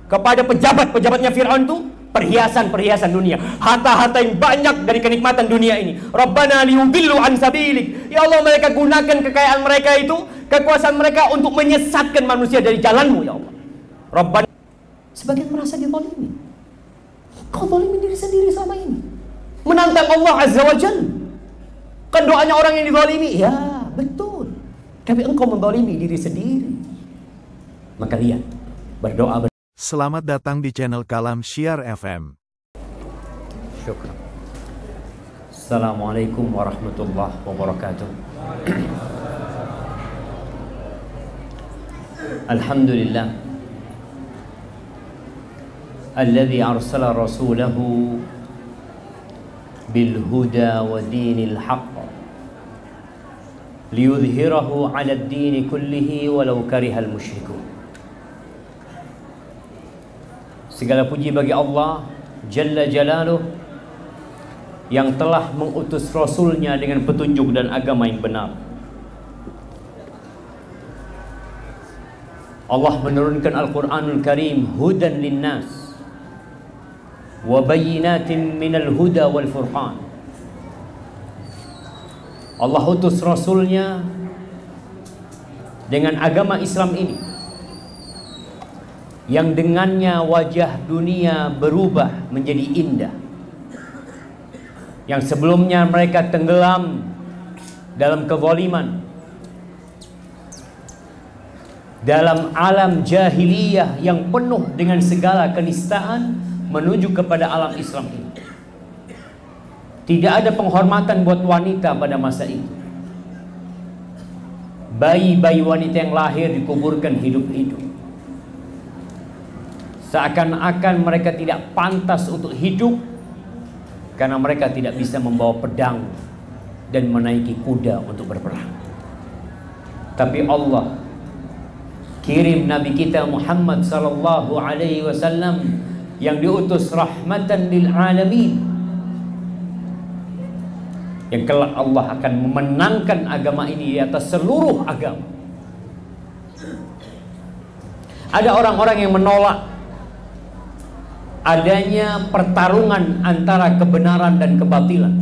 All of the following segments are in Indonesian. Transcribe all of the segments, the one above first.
kepada pejabat-pejabatnya Fir'aun itu perhiasan-perhiasan dunia, harta-harta yang banyak dari kenikmatan dunia ini. Rabbana liyudillu an sabilik. Ya Allah, mereka gunakan kekayaan mereka itu, kekuasaan mereka untuk menyesatkan manusia dari jalanmu, ya Allah. Rabbana, sebagian merasa dizalimi. Kau zalimi diri sendiri sama ini, menantang Allah Azza wa Jalla. Kan doanya orang yang dizalimi, ya betul, tapi engkau menzalimi diri sendiri. Maka lihat, berdoa. Selamat datang di channel Kalam Syiar FM. Syukran. Assalamualaikum warahmatullahi wabarakatuh. Alhamdulillah alladzi arsala rasulahu bil huda wa dinil haqq liyudhhirahu 'ala ad-din kullihi walau karihal musyrikun. Segala puji bagi Allah Jalla Jalaluh yang telah mengutus Rasulnya dengan petunjuk dan agama yang benar. Allah menurunkan Al-Quranul Karim hudan linnas wa bayyinatin minal huda wal furqan. Allah utus Rasulnya dengan agama Islam ini, yang dengannya wajah dunia berubah menjadi indah. Yang sebelumnya mereka tenggelam dalam kezaliman, dalam alam jahiliyah yang penuh dengan segala kenistaan, menuju kepada alam Islam ini. Tidak ada penghormatan buat wanita pada masa itu. Bayi-bayi wanita yang lahir dikuburkan hidup-hidup. Seakan-akan mereka tidak pantas untuk hidup karena mereka tidak bisa membawa pedang dan menaiki kuda untuk berperang. Tapi Allah kirim Nabi kita Muhammad sallallahu alaihi wasallam yang diutus rahmatan lil alamin, yang kelak Allah akan memenangkan agama ini di atas seluruh agama. Ada orang-orang yang menolak adanya pertarungan antara kebenaran dan kebatilan.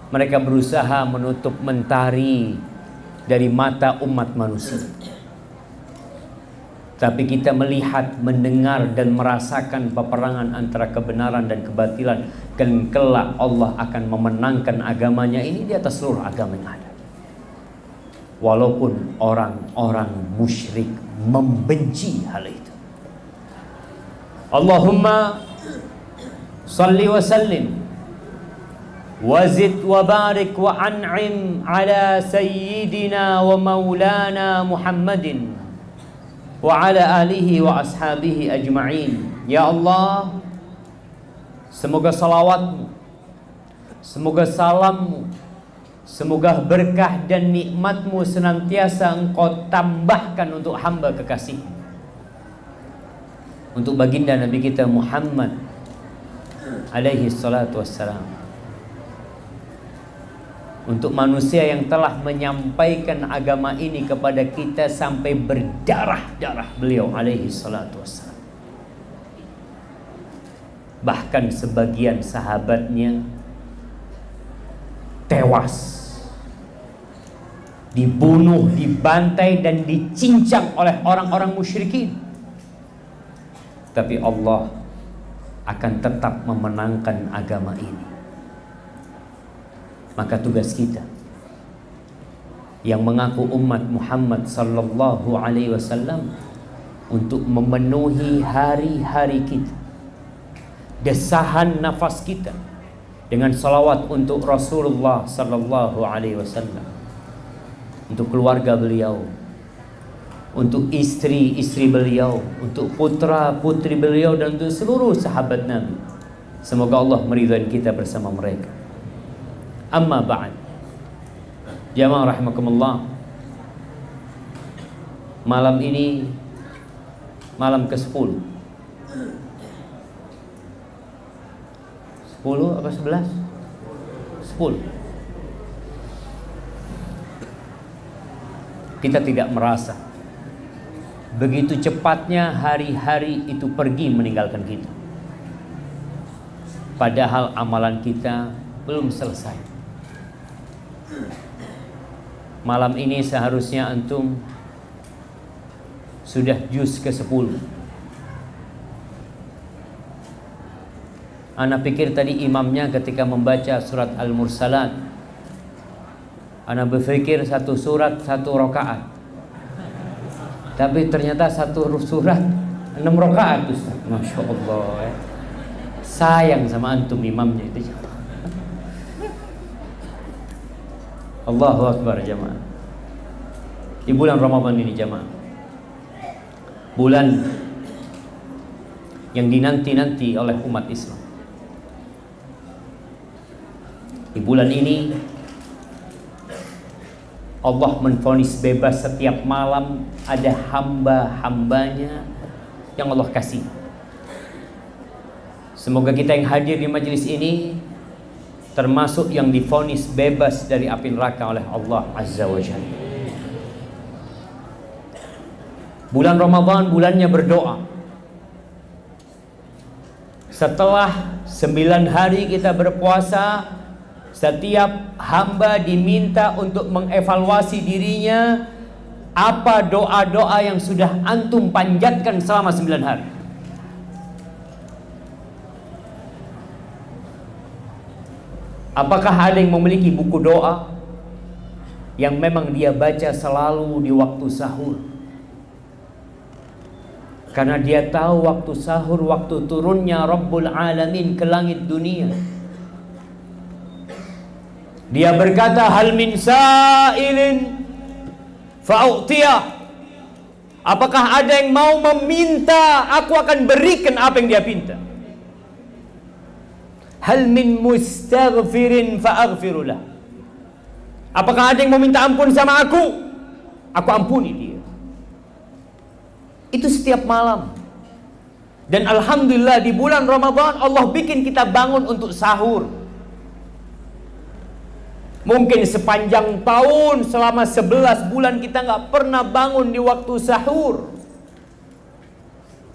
Mereka berusaha menutup mentari dari mata umat manusia. Tapi kita melihat, mendengar dan merasakan peperangan antara kebenaran dan kebatilan, dan kelak Allah akan memenangkan agamanya ini di atas seluruh agama yang ada. Walaupun orang-orang musyrik membenci hal itu. Allahumma salli wa sallim wazid wa barik wa an'im ala sayyidina wa maulana Muhammadin wa ala alihi wa ashabihi ajma'in. Ya Allah, semoga salawatmu, semoga salammu, semoga berkah dan nikmatmu senantiasa engkau tambahkan untuk hamba kekasih, untuk baginda Nabi kita Muhammad alaihi salatu wassalam, untuk manusia yang telah menyampaikan agama ini kepada kita sampai berdarah-darah beliau alaihi salatu wassalam. Bahkan sebagian sahabatnya tewas, dibunuh, dibantai dan dicincang oleh orang-orang musyrikin. Tapi Allah akan tetap memenangkan agama ini. Maka tugas kita yang mengaku umat Muhammad sallallahu alaihi wasallam untuk memenuhi hari-hari kita, desahan nafas kita dengan salawat untuk Rasulullah sallallahu alaihi wasallam, untuk keluarga beliau, untuk istri-istri beliau, untuk putra-putri beliau, dan untuk seluruh sahabat Nabi. Semoga Allah meridhai kita bersama mereka. Amma ba'd. Jamaah rahimakumullah. Malam ini malam ke-10. 10 apa 11? 10. Kita tidak merasa begitu cepatnya hari-hari itu pergi meninggalkan kita. Padahal amalan kita belum selesai. Malam ini seharusnya antum sudah juz ke-10. Ana pikir tadi imamnya ketika membaca surat Al-Mursalat, ana berpikir satu surat satu rakaat. Tapi ternyata satu surat 6 rakaat, Ustaz. Masya Allah. Sayang sama antum imamnya itu. Allahu Akbar jamaah. Di bulan Ramadan ini jamaah, bulan yang dinanti-nanti oleh umat Islam. Di bulan ini Allah menvonis bebas setiap malam ada hamba-hambanya yang Allah kasih. Semoga kita yang hadir di majelis ini termasuk yang divonis bebas dari api neraka oleh Allah Azza wa Jalla. Bulan Ramadan bulannya berdoa. Setelah 9 hari kita berpuasa, setiap hamba diminta untuk mengevaluasi dirinya, apa doa-doa yang sudah antum panjatkan selama 9 hari. Apakah ada yang memiliki buku doa yang memang dia baca selalu di waktu sahur? Karena dia tahu waktu sahur, waktu turunnya Rabbul Alamin ke langit dunia. Dia berkata, hal min sa'ilin fa'u'tiyah. Apakah ada yang mau meminta, aku akan berikan apa yang dia minta. Hal min mustaghfirin fa'aghfirulah. Apakah ada yang mau minta ampun sama aku ampuni dia. Itu setiap malam. Dan alhamdulillah di bulan Ramadan Allah bikin kita bangun untuk sahur. Mungkin sepanjang tahun selama 11 bulan kita nggak pernah bangun di waktu sahur.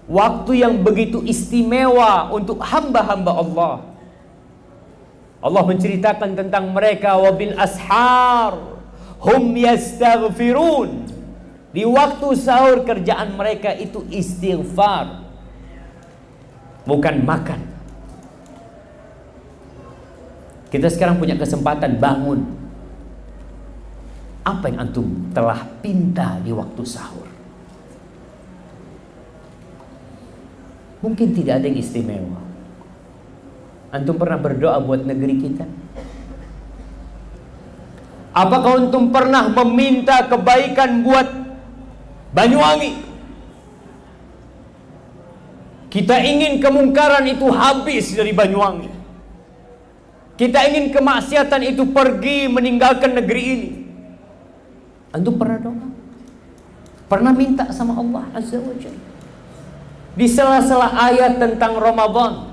Waktu yang begitu istimewa untuk hamba-hamba Allah. Allah menceritakan tentang mereka, wabil ashar hum yastaghfirun. Di waktu sahur kerjaan mereka itu istighfar, bukan makan. Kita sekarang punya kesempatan bangun. Apa yang antum telah pinta di waktu sahur? Mungkin tidak ada yang istimewa. Antum pernah berdoa buat negeri kita? Apakah antum pernah meminta kebaikan buat Banyuwangi? Kita ingin kemungkaran itu habis dari Banyuwangi. Kita ingin kemaksiatan itu pergi meninggalkan negeri ini. Antum pernah doa? Pernah minta sama Allah Azza wa Jalla? Di sela-sela ayat tentang Ramadan,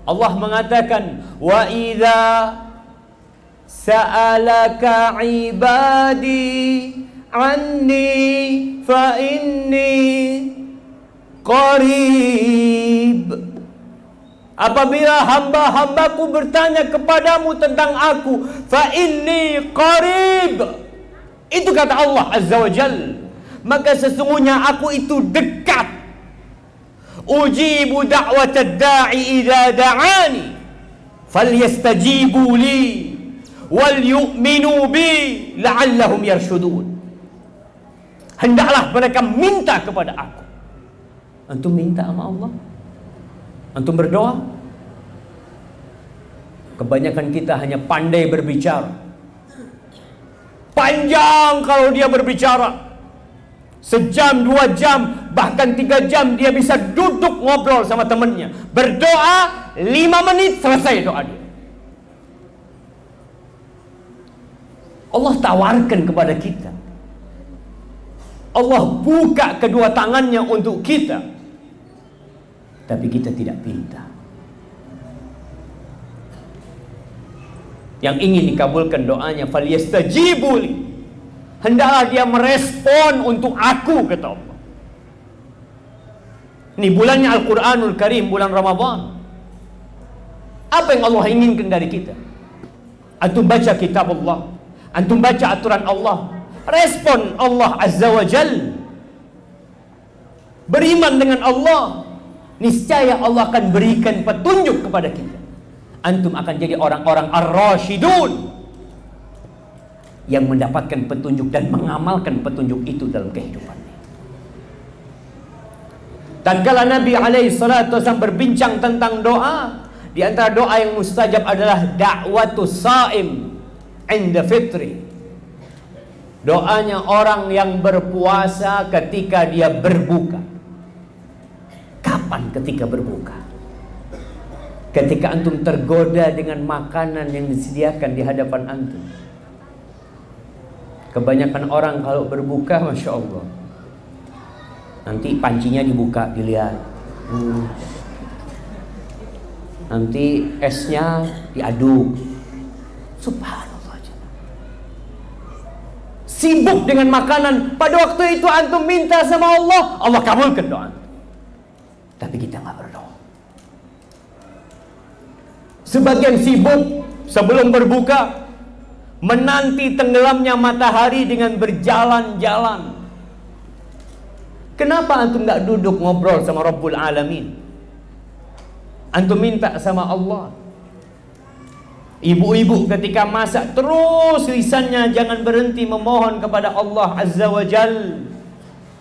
Allah mengatakan, wa idza sa'alaka ibadi anni fa inni qarib. Apabila hamba-hambaku bertanya kepadamu tentang aku, fa inni qarib. Itu kata Allah Azza wa Jalla. Maka sesungguhnya aku itu dekat. Ujibu da'watad da'i idza da'ani falyastajibu li wal yu'minu bi la'allahum yarshudun. Hendaklah mereka minta kepada aku. Antum minta sama Allah? Antum berdoa? Kebanyakan kita hanya pandai berbicara. Panjang kalau dia berbicara. Sejam, 2 jam, bahkan 3 jam dia bisa duduk ngobrol sama temannya. Berdoa 5 menit selesai doa dia. Allah tawarkan kepada kita. Allah buka kedua tangannya untuk kita. Tapi kita tidak pinta. Yang ingin dikabulkan doanya, falyastajibu li. Hendaklah dia merespon untuk aku, kata Allah. Ini bulannya Al-Quranul Karim, bulan Ramadan. Apa yang Allah inginkan dari kita? Antum baca kitab Allah, antum baca aturan Allah, respon Allah Azza wa Jal, beriman dengan Allah, niscaya Allah akan berikan petunjuk kepada kita. Antum akan jadi orang-orang ar-rasyidun yang mendapatkan petunjuk dan mengamalkan petunjuk itu dalam kehidupannya. Tatkala Nabi alaihi salatu wasallam berbincang tentang doa, di antara doa yang mustajab adalah da'watus saim inda fitri. Doanya orang yang berpuasa ketika dia berbuka. Kapan ketika berbuka? Ketika antum tergoda dengan makanan yang disediakan di hadapan antum. Kebanyakan orang kalau berbuka, Masya Allah, nanti pancinya dibuka, dilihat. Nanti esnya diaduk. Subhanallah. Sibuk dengan makanan. Pada waktu itu antum minta sama Allah, Allah kabulkan doa. Tapi kita nggak berdoa. Sebagian sibuk sebelum berbuka menanti tenggelamnya matahari dengan berjalan-jalan. Kenapa antum nggak duduk ngobrol sama Rabbul Alamin? Antum minta sama Allah. Ibu-ibu ketika masak terus lisannya jangan berhenti memohon kepada Allah Azza wa Jal.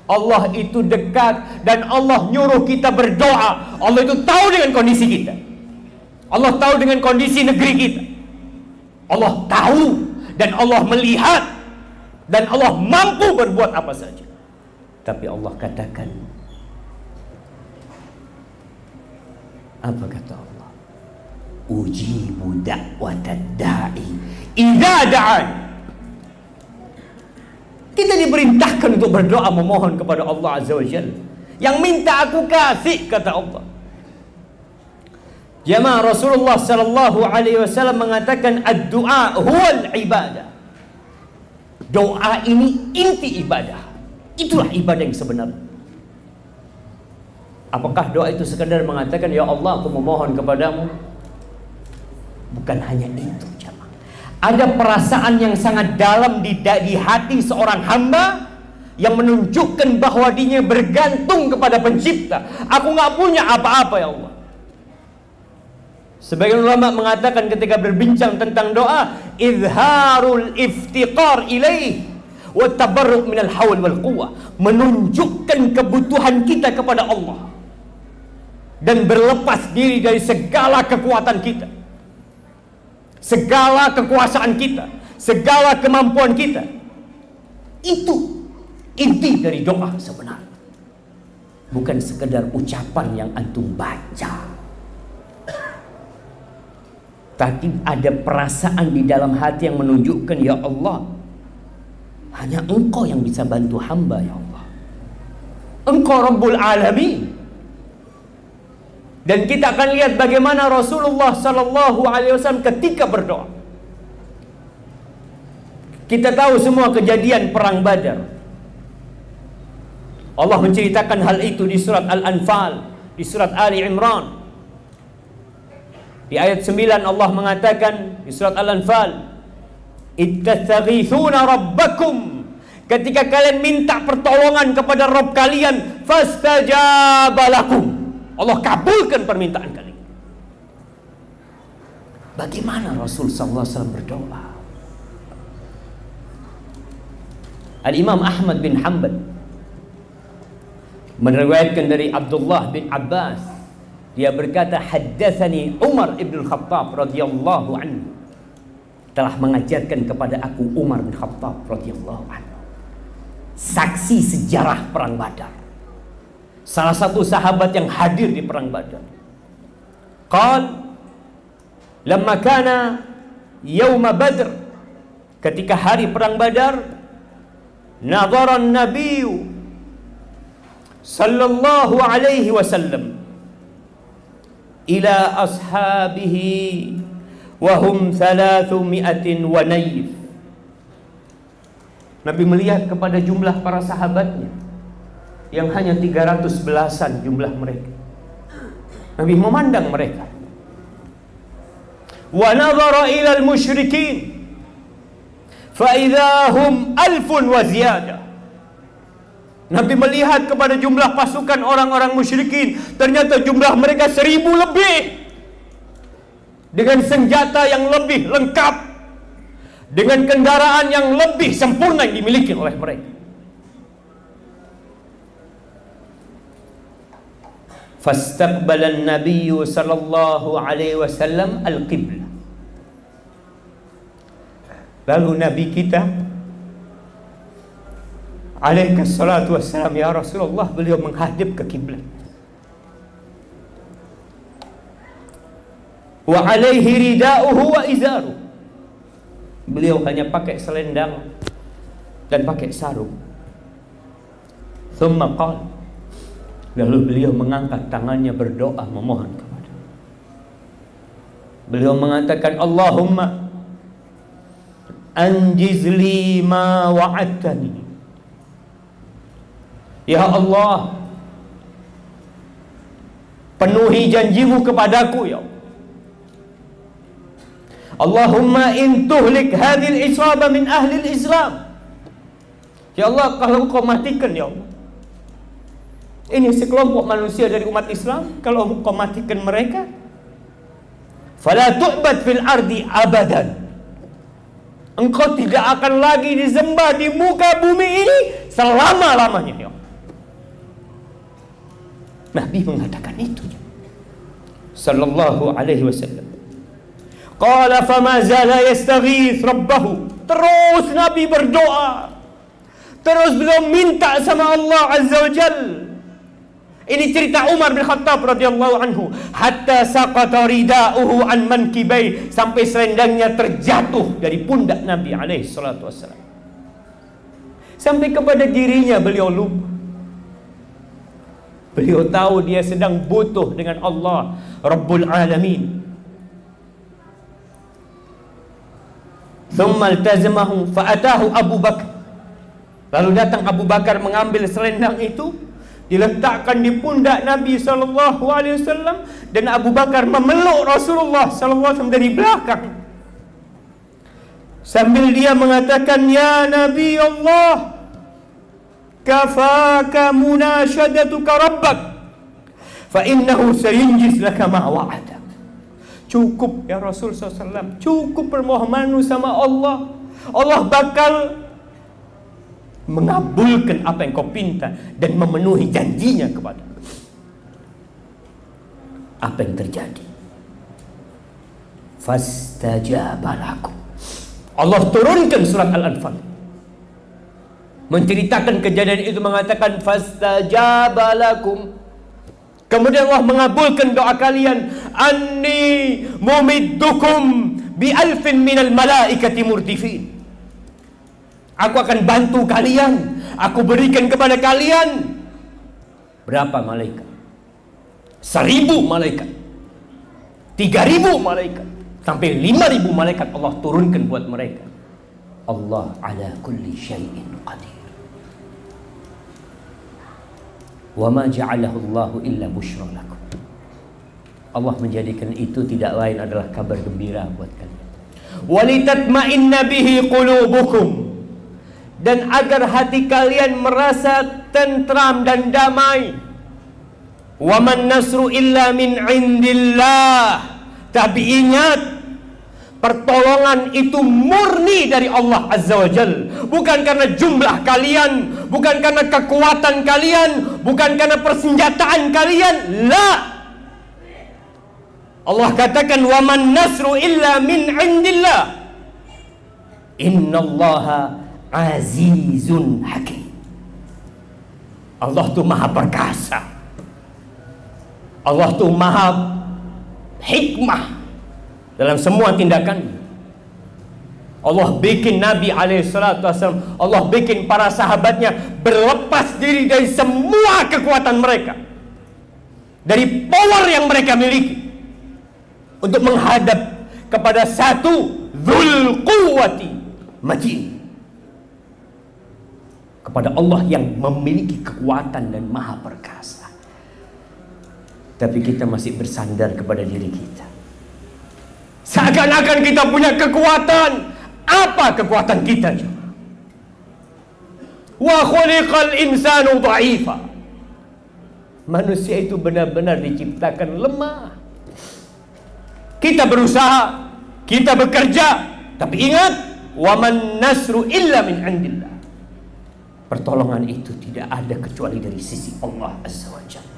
Allah itu dekat dan Allah nyuruh kita berdoa. Allah itu tahu dengan kondisi kita. Allah tahu dengan kondisi negeri kita. Allah tahu dan Allah melihat dan Allah mampu berbuat apa saja. Tapi Allah katakan, apa kata Allah? Ujibu da'watad da'i idza da'an. Kita diperintahkan untuk berdoa memohon kepada Allah Azza wa Jalla. Yang minta aku kasih, kata Allah. Jamaah, Rasulullah sallallahu alaihi wasallam mengatakan ad-du'a huwal ibadah. Doa ini inti ibadah. Itulah ibadah yang sebenarnya. Apakah doa itu sekadar mengatakan, ya Allah aku memohon kepadamu? Bukan hanya itu, jamaah. Ada perasaan yang sangat dalam di hati seorang hamba yang menunjukkan bahwa dirinya bergantung kepada pencipta. Aku nggak punya apa-apa, ya Allah. Sebagian ulama mengatakan ketika berbincang tentang doa, izharul iftiqar ilaih wa tabarruk minal haul wal quwwah, menunjukkan kebutuhan kita kepada Allah dan berlepas diri dari segala kekuatan kita, segala kekuasaan kita, segala kemampuan kita. Itu inti dari doa sebenarnya, bukan sekedar ucapan yang antum baca. Tapi ada perasaan di dalam hati yang menunjukkan, ya Allah, hanya Engkau yang bisa bantu hamba, ya Allah. Engkau Rabbul Alamin. Dan kita akan lihat bagaimana Rasulullah sallallahu alaihi wasallam ketika berdoa. Kita tahu semua kejadian perang Badar. Allah menceritakan hal itu di surat Al-Anfal, di surat Ali Imran. Di ayat 9 Allah mengatakan di surat Al-Anfal, ittastaghithuna rabbakum, ketika kalian minta pertolongan kepada Rabb kalian, fastajaba lakum, Allah kabulkan permintaan kalian. Bagaimana Rasul sallallahu alaihi wasallam berdoa? Al-Imam Ahmad bin Hanbal meriwayatkan dari Abdullah bin Abbas, dia berkata, haddatsani Umar ibn Khattab radhiyallahu anhu, telah mengajarkan kepada aku Umar bin Khattab radhiyallahu anhu, saksi sejarah perang Badar, salah satu sahabat yang hadir di perang Badar. Qal lamma kana yauma Badr, ketika hari perang Badar, nadhara an-nabiy sallallahu alaihi wasallam ila ashabihi wahum 300 wa nayf. Nabi melihat kepada jumlah para sahabatnya yang hanya 311-an jumlah mereka. Nabi memandang mereka. Wa nadhara ila al-musyrikin fa idza hum 1000 wa ziyadah. Nabi melihat kepada jumlah pasukan orang-orang musyrikin, ternyata jumlah mereka 1000 lebih, dengan senjata yang lebih lengkap, dengan kendaraan yang lebih sempurna yang dimiliki oleh mereka. Fastaqbala an-nabiy sallallahu alaihi wasallam al-qiblah. Lalu Nabi kita alaihi salatu wassalam, ya Rasulullah, beliau menghadap ke kiblat. Wa alaihi rida'uhu wa izaru. Beliau hanya pakai selendang dan pakai sarung. Thumma qala, lalu beliau mengangkat tangannya berdoa memohon kepada. Beliau mengatakan, Allahumma anjiz li ma wa'adtani. Ya Allah, penuhi janjimu kepadaku, ya Allah. Allahumma in tuhlik hadhil isaba min ahli Islam. Ya Allah, kalau kau matikan, ya Allah, ini sekelompok manusia dari umat Islam, kalau kau matikan mereka, fala tu'bad fil ardi abadan. Engkau tidak akan lagi disembah di muka bumi ini selama-lamanya, ya Allah. Nabi mengatakan itu sallallahu alaihi wasallam. Qala fama zala yastaghith rabbahu. Terus Nabi berdoa, terus beliau minta sama Allah azza wa jalla. Ini cerita Umar bin Khattab radhiyallahu anhu, hatta saqata rida'uhu an mankibai, sampai selendangnya terjatuh dari pundak Nabi alaihi salatu wassalam. Sampai kepada dirinya beliau lupa. Beliau tahu dia sedang butuh dengan Allah Rabbul Alamin. Thumma iltazamahu fa'atahu Abu Bakar. Lalu datang Abu Bakar mengambil selendang itu, diletakkan di pundak Nabi sallallahu alaihi wasallam, dan Abu Bakar memeluk Rasulullah sallallahu alaihi wasallam dari belakang sambil dia mengatakan, ya Nabi Allah, kafaka munashadatuka rabbak fa innahu sayunjiz laka ma wa'ada. Cukup ya Rasul SAW, cukup permohonanmu sama Allah. Allah bakal mengabulkan apa yang kau pinta dan memenuhi janjinya kepada. Apa yang terjadi? Fastajaba lakum. Allah turunkan surat Al-Anfal menceritakan kejadian itu, mengatakan fastajaba lakum. Kemudian Allah mengabulkan doa kalian, anni mumiddukum bi alfin minal malaikati murdifin. Aku akan bantu kalian, aku berikan kepada kalian berapa malaikat? 1000 malaikat, 3000 malaikat, sampai 5000 malaikat Allah turunkan buat mereka. Allah ala kulli syai'in qadir. Wa ma ja'alahu Allahu illa busyra lakum. Allah menjadikan itu tidak lain adalah kabar gembira buat kalian. Walitatma'inna bihi qulubukum, dan agar hati kalian merasa tentram dan damai. Wa man nasru illa min indillah. Tapi ingat, pertolongan itu murni dari Allah azza wa jal, bukan karena jumlah kalian, bukan karena kekuatan kalian, bukan karena persenjataan kalian. La. Allah katakan, wa man nasru illa min indillah. Innallaha azizun hakim. Allah tu maha perkasa, Allah tu maha hikmah dalam semua tindakan. Allah bikin Nabi alaihissalam, Allah bikin para sahabatnya berlepas diri dari semua kekuatan mereka, dari power yang mereka miliki, untuk menghadap kepada satu Dzul Quwwati Matin. kepada Allah yang memiliki kekuatan dan maha perkasa. Tapi kita masih bersandar kepada diri kita. Seakan-akan kita punya kekuatan. Apa kekuatan kita? Wa khuliqal insanu dha'ifa. Manusia itu benar-benar diciptakan lemah. Kita berusaha, kita bekerja, tapi ingat, wa man nasru illa min indillah. Pertolongan itu tidak ada kecuali dari sisi Allah Azza wa Jalla.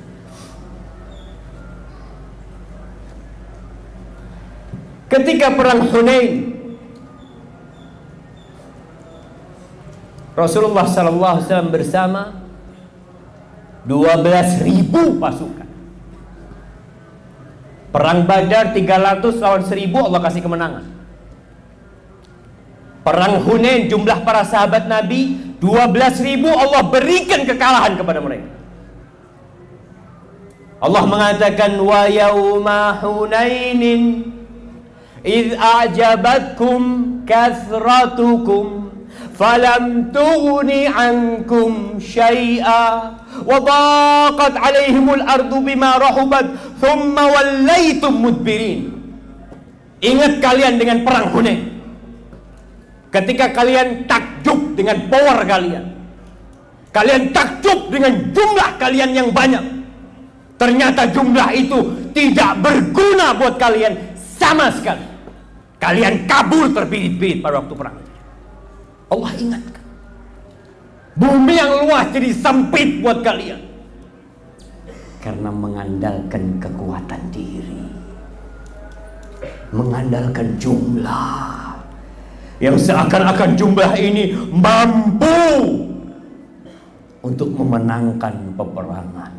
Ketika perang Hunain, Rasulullah SAW bersama 12.000 pasukan. Perang Badar 300 lawan 1.000, Allah kasih kemenangan. Perang Hunain, jumlah para sahabat Nabi 12.000, Allah berikan kekalahan kepada mereka. Allah mengatakan, wa yauma hunainin idh a'jabatkum kathratukum falam tughni ankum syai'a wa daqat 'alaihimul ardu bima rahubat thumma wallaytum mudbirin. Ingat kalian dengan perang Hunain. Ketika kalian takjub dengan power kalian, kalian takjub dengan jumlah kalian yang banyak, ternyata jumlah itu tidak berguna buat kalian sama sekali. Kalian kabur terbirit-birit pada waktu perang. Allah ingatkan, bumi yang luas jadi sempit buat kalian karena mengandalkan kekuatan diri, mengandalkan jumlah yang seakan-akan jumlah ini mampu untuk memenangkan peperangan.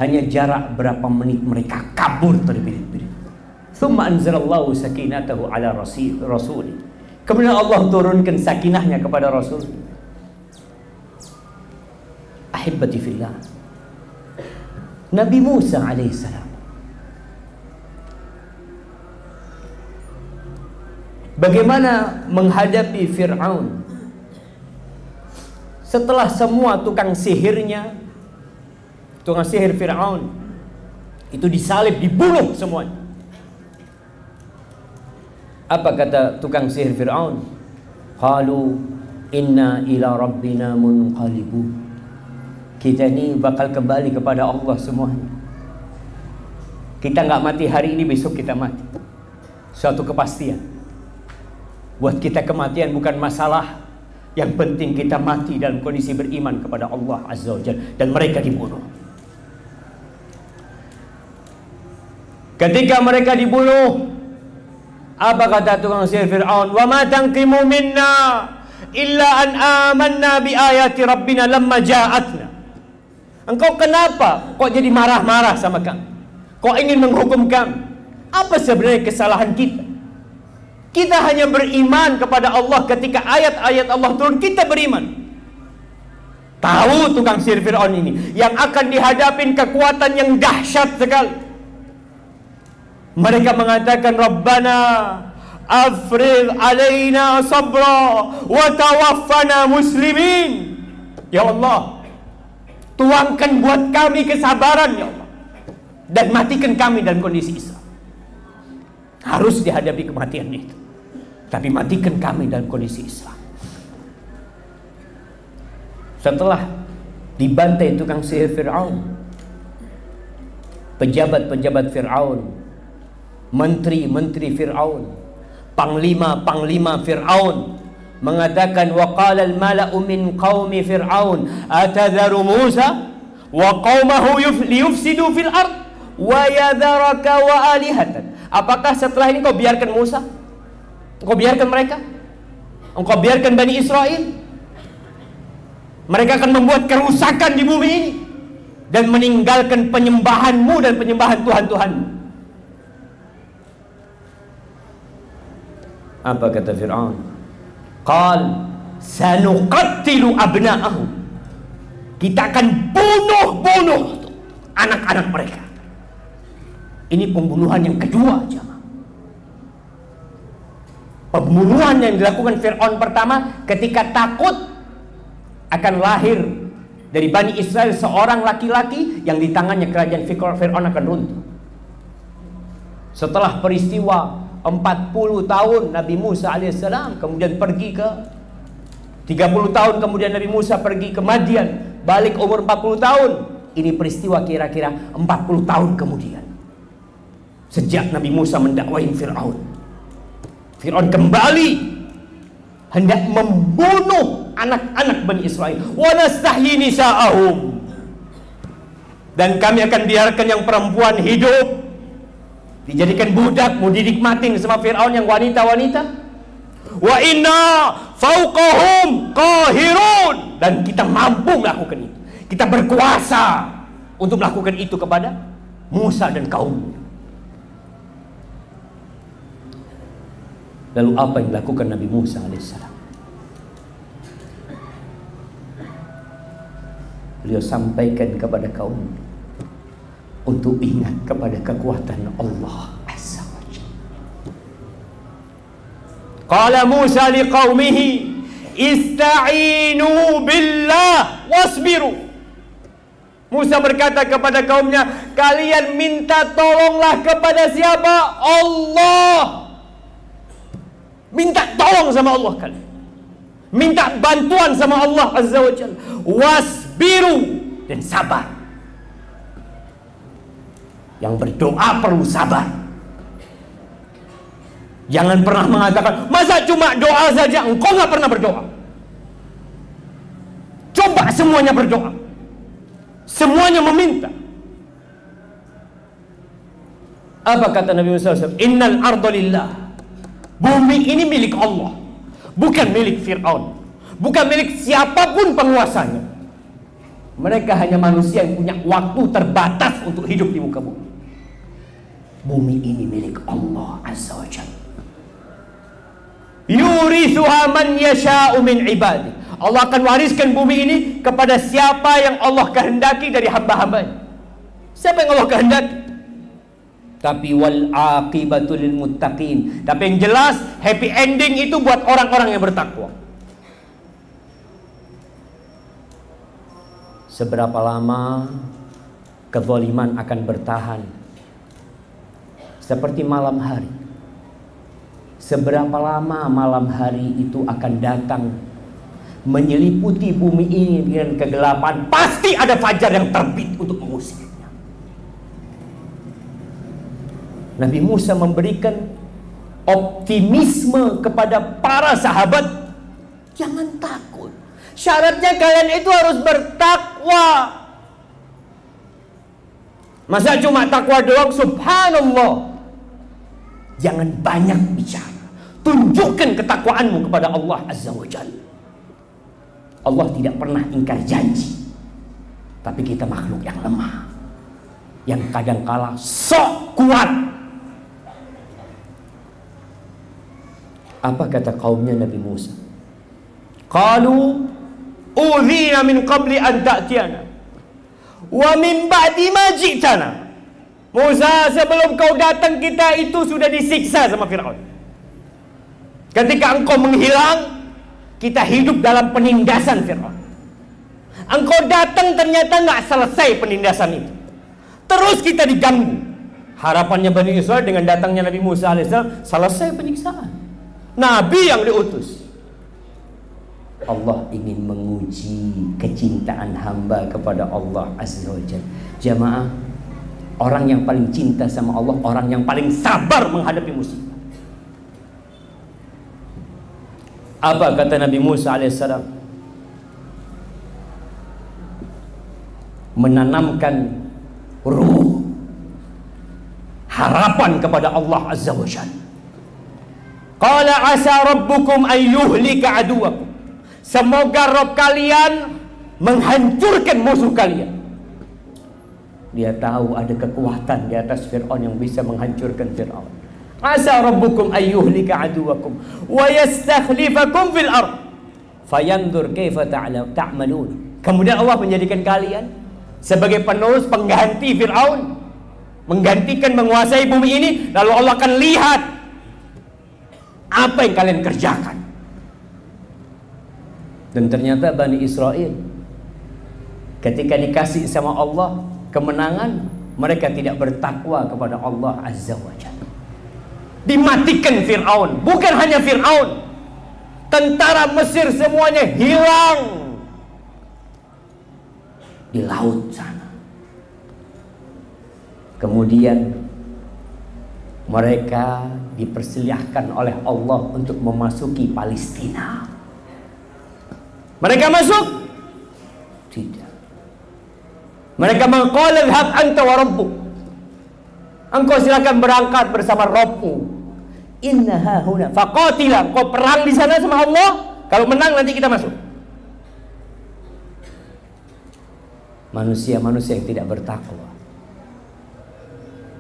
Hanya jarak berapa menit mereka kabur terbirit-birit. Thumma anzalallahu sakinatahu ala rasul. Kemudian Allah turunkan sakinahnya kepada Rasul. Ahibbati fillah, Nabi Musa alaihissalam bagaimana menghadapi Fir'aun setelah semua tukang sihirnya, tukang sihir Fir'aun itu disalib, dibunuh semuanya. Apa kata tukang sihir Fir'aun? Qalu inna ila rabbina munqalibun. Kita ini bakal kembali kepada Allah semuanya. Kita nggak mati hari ini, besok kita mati. Suatu kepastian. Buat kita kematian bukan masalah. Yang penting kita mati dalam kondisi beriman kepada Allah Azza wa Jalla. Dan mereka dibunuh. Ketika mereka dibunuh, apa kata tukang sihir Fir'aun? Wa ma tanqimu minna illa an amanna bi ayati rabbina lamma ja'atna. Engkau kenapa kok jadi marah-marah sama kami? Kok ingin menghukum kami? Apa sebenarnya kesalahan kita? Kita hanya beriman kepada Allah ketika ayat-ayat Allah turun, kita beriman. Tahu tukang sihir Fir'aun ini yang akan dihadapin kekuatan yang dahsyat sekali. Mereka mengatakan, Rabbana afrigh alaina sabra wa tawaffana muslimin. Ya Allah, tuangkan buat kami kesabaran ya Allah, dan matikan kami dalam kondisi Islam. Harus dihadapi kematian itu, tapi matikan kami dalam kondisi Islam. Setelah dibantai tukang sihir Fir'aun, pejabat-pejabat Fir'aun, menteri-menteri Fir'aun, panglima-panglima Fir'aun mengatakan, wa qala al-mala'u min qaumi Fir'aun atadharu Musa wa qaumahu liyufsidu fil ard wa yadharaka wa alihatan. Apakah setelah ini kau biarkan Musa? Kau biarkan mereka? Engkau biarkan Bani Israel? Mereka akan membuat kerusakan di bumi ini dan meninggalkan penyembahanmu dan penyembahan Tuhan-Tuhanmu. Apa kata Fir'aun? Qal sanuqattilu abna'ahum. Kita akan bunuh anak-anak mereka. Ini pembunuhan yang kedua, jemaah. Pembunuhan yang dilakukan Fir'aun pertama ketika takut akan lahir dari Bani Israel seorang laki-laki yang di tangannya kerajaan Fir'aun akan runtuh. Setelah peristiwa 40 tahun Nabi Musa alaihissalam kemudian pergi ke 30 tahun kemudian Nabi Musa pergi ke Madian, balik umur 40 tahun. Ini peristiwa kira-kira 40 tahun kemudian. Sejak Nabi Musa mendakwahi Fir'aun, Fir'aun kembali hendak membunuh anak-anak Bani Israel. Wa nastahyi nisa'ahum, dan kami akan biarkan yang perempuan hidup, dijadikan budak, mau dinikmatin sama Fir'aun yang wanita-wanita. Wa inna fauqahum qahirun, dan kita mampu melakukan itu. Kita berkuasa untuk melakukan itu kepada Musa dan kaumnya. Lalu apa yang dilakukan Nabi Musa alaihissalam? Beliau sampaikan kepada kaum untuk ingat kepada kekuatan Allah Azza wa Jalla. Qala Musa liqaumihi ista'inu billah wasbiru. Musa berkata kepada kaumnya, kalian minta tolonglah kepada siapa? Allah. Minta tolong sama Allah kalian. Minta bantuan sama Allah Azza wa Jalla. Wasbiru, dan sabar. Yang berdoa perlu sabar. Jangan pernah mengatakan, masa cuma doa saja, engkau gak pernah berdoa. Coba semuanya berdoa, semuanya meminta. Apa kata Nabi Musa SAW? Innal arda lillah. Bumi ini milik Allah, bukan milik Fir'aun, bukan milik siapapun penguasanya. Mereka hanya manusia yang punya waktu terbatas untuk hidup di muka bumi. Bumi ini milik Allah Azza wa Jalla. Yurithuha man yasha'u min ibadi. Allah akan wariskan bumi ini kepada siapa yang Allah kehendaki dari hamba-hambanya. Siapa yang Allah kehendaki? Tapi wal aqibatu lil muttaqin. Tapi yang jelas happy ending itu buat orang-orang yang bertakwa. Seberapa lama kezaliman akan bertahan? Seperti malam hari. Seberapa lama malam hari itu akan datang menyeliputi bumi ini dengan kegelapan? Pasti ada fajar yang terbit untuk mengusirnya. Nabi Musa memberikan optimisme kepada para sahabat. Jangan takut. Syaratnya kalian itu harus bertakwa. Masa cuma takwa doang? Subhanallah. Jangan banyak bicara. Tunjukkan ketakwaanmu kepada Allah Azza wa Jalla. Allah tidak pernah ingkar janji. Tapi kita makhluk yang lemah, yang kadangkala sok kuat. Apa kata kaumnya Nabi Musa? Qalu udhina min qabli an ta'tiyana wa min ba'di ma ji'tana. Musa, sebelum kau datang kita itu sudah disiksa sama Fir'aun. Ketika engkau menghilang, kita hidup dalam penindasan Fir'aun. Engkau datang ternyata nggak selesai penindasan itu. Terus kita diganggu. Harapannya Bani Israel dengan datangnya Nabi Musa alaihissalam selesai penyiksaan. Nabi yang diutus. Allah ingin menguji kecintaan hamba kepada Allah Azza wa Jalla. Jamaah, orang yang paling cinta sama Allah, orang yang paling sabar menghadapi musibah. Apa kata Nabi Musa alaihissalam? Menanamkan ruh harapan kepada Allah Azza wa Jalla. Qala asa rabbukum an yuhlika aduwakum. Semoga Rabb kalian menghancurkan musuh kalian. Dia tahu ada kekuatan di atas Fir'aun yang bisa menghancurkan Fir'aun. Asa rabbukum an yuhlika aduwakum wa yastakhlifakum fil ard fayanzur kaifa ta'malun. Kemudian Allah menjadikan kalian sebagai penerus pengganti Fir'aun, menggantikan menguasai bumi ini. Lalu Allah akan lihat apa yang kalian kerjakan. Dan ternyata Bani Israel ketika dikasih sama Allah kemenangan, mereka tidak bertakwa kepada Allah Azza wa Jalla. Dimatikan Fir'aun. Bukan hanya Fir'aun, tentara Mesir semuanya hilang di laut sana. Kemudian mereka dipersilahkan oleh Allah untuk memasuki Palestina. Mereka masuk? Tidak. Mereka mengqala dhhab anta wa rabbuk. Engkau silakan berangkat bersama Rabbmu. Inna hahuna faqatila. Kau perang di sana sama Allah. Kalau menang nanti kita masuk. Manusia-manusia yang tidak bertakwa.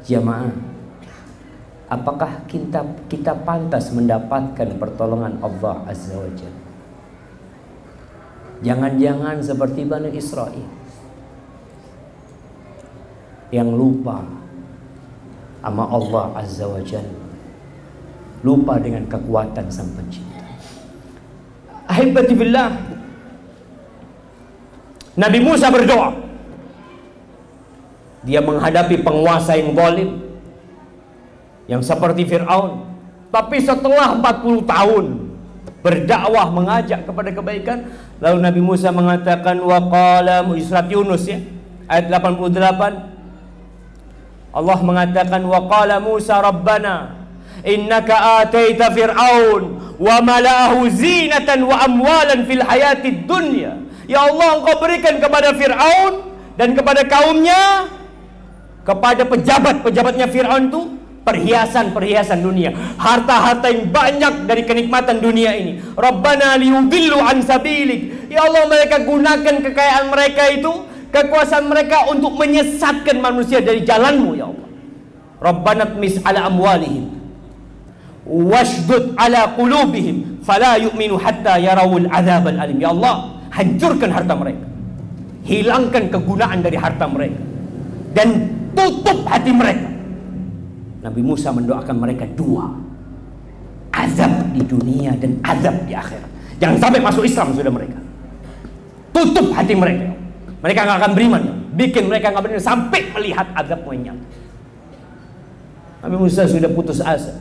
Jamaah, apakah kita pantas mendapatkan pertolongan Allah Azza wa Jalla? Jangan-jangan seperti Bani Israel yang lupa sama Allah Azza wa Jalla, lupa dengan kekuatan Sang Pencipta. Ahibati billah, Nabi Musa berdoa. Dia menghadapi penguasa yang zalim, yang seperti Fir'aun. Tapi setelah 40 tahun berdakwah, mengajak kepada kebaikan, lalu Nabi Musa mengatakan, wa qala, surat Yunus ya, ayat 88, Allah mengatakan, wa qala Musa rabbana innaka ataita fir'aun wa mala'ahu zinatan wa amwalan fil hayatid dunya. Ya Allah, engkau berikan kepada Fir'aun dan kepada kaumnya, kepada pejabat-pejabatnya Fir'aun itu perhiasan-perhiasan dunia, harta-harta yang banyak dari kenikmatan dunia ini. Rabbana liyudillu an sabilik. Ya Allah, mereka gunakan kekayaan mereka itu, kekuasaan mereka untuk menyesatkan manusia dari jalanmu ya Allah. Rabbana tmis ala amwalihim washdud ala qulubihim fala yu'minu hatta yarawul adzabal alim. Ya Allah, hancurkan harta mereka, hilangkan kegunaan dari harta mereka, dan tutup hati mereka. Nabi Musa mendoakan mereka dua, azab di dunia dan azab di akhirat. Jangan sampai masuk Islam sudah mereka. Tutup hati mereka. Mereka nggak akan beriman. Bikin mereka nggak beriman sampai melihat azab yang nyata. Nabi Musa sudah putus asa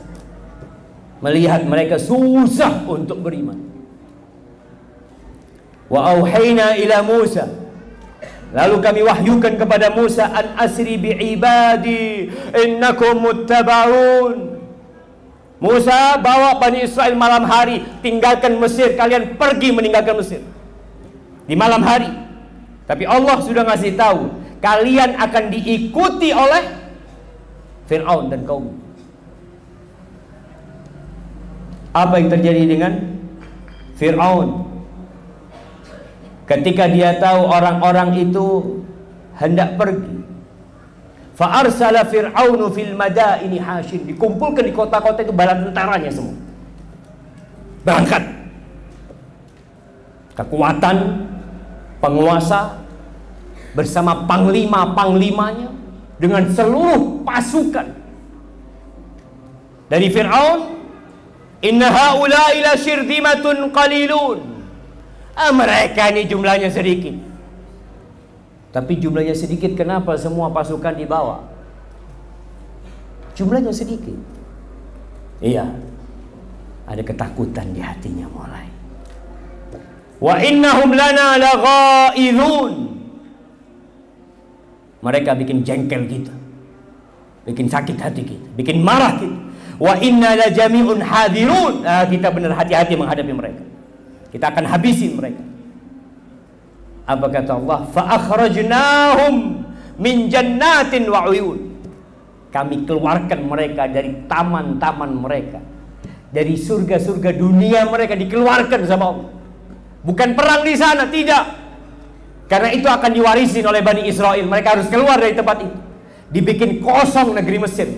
melihat mereka susah untuk beriman. Wa auhayna ila Musa, lalu kami wahyukan kepada Musa, an asri bi ibadi innakum muttabaun. Musa, bawa Bani Israel malam hari, tinggalkan Mesir, kalian pergi meninggalkan Mesir di malam hari. Tapi Allah sudah ngasih tahu, kalian akan diikuti oleh Fir'aun dan kaum. Apa yang terjadi dengan Fir'aun ketika dia tahu orang-orang itu hendak pergi? Fa arsala Fir'aunu fil madaini hasyid. Dikumpulkan di kota-kota itu bala tentaranya semua. Berangkat. Kekuatan penguasa bersama panglima-panglimanya dengan seluruh pasukan dari Fir'aun. Inna haula'i la syirdimatun qalilun. Mereka ini jumlahnya sedikit. Tapi jumlahnya sedikit, kenapa semua pasukan dibawa? Jumlahnya sedikit. Iya, ada ketakutan di hatinya mulai. Wa innahum lana laghaizun. Mereka bikin jengkel kita, bikin sakit hati kita, bikin marah kita. Wa inna la jami'un hadirun. Kita benar hati-hati menghadapi mereka. Kita akan habisin mereka. Apa kata Allah? Fa akhrajnahum min jannatin wa uyun. Kami keluarkan mereka dari taman-taman mereka, dari surga-surga dunia mereka dikeluarkan sama Allah. Bukan perang di sana, tidak. Karena itu akan diwarisin oleh Bani Israel. Mereka harus keluar dari tempat itu. Dibikin kosong negeri Mesir.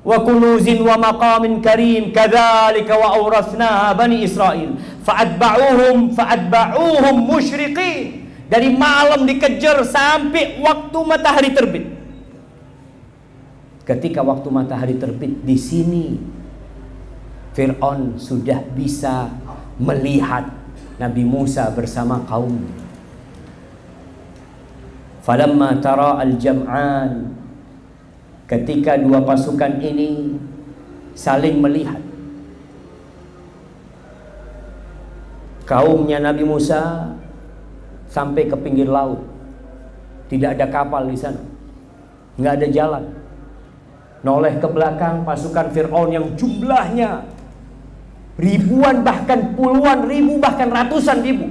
Wa kunuzin wa maqamin karim kadzalika wa awrasnaha Bani Israel fa'atba'uhum musyriqin. Dari malam dikejar sampai waktu matahari terbit. Ketika waktu matahari terbit, di sini Fir'aun sudah bisa melihat Nabi Musa bersama kaumnya. Falamma tara al-jam'an, ketika dua pasukan ini saling melihat, kaumnya Nabi Musa sampai ke pinggir laut. Tidak ada kapal di sana, nggak ada jalan. Noleh ke belakang pasukan Fir'aun yang jumlahnya ribuan, bahkan puluhan ribu, bahkan ratusan ribu.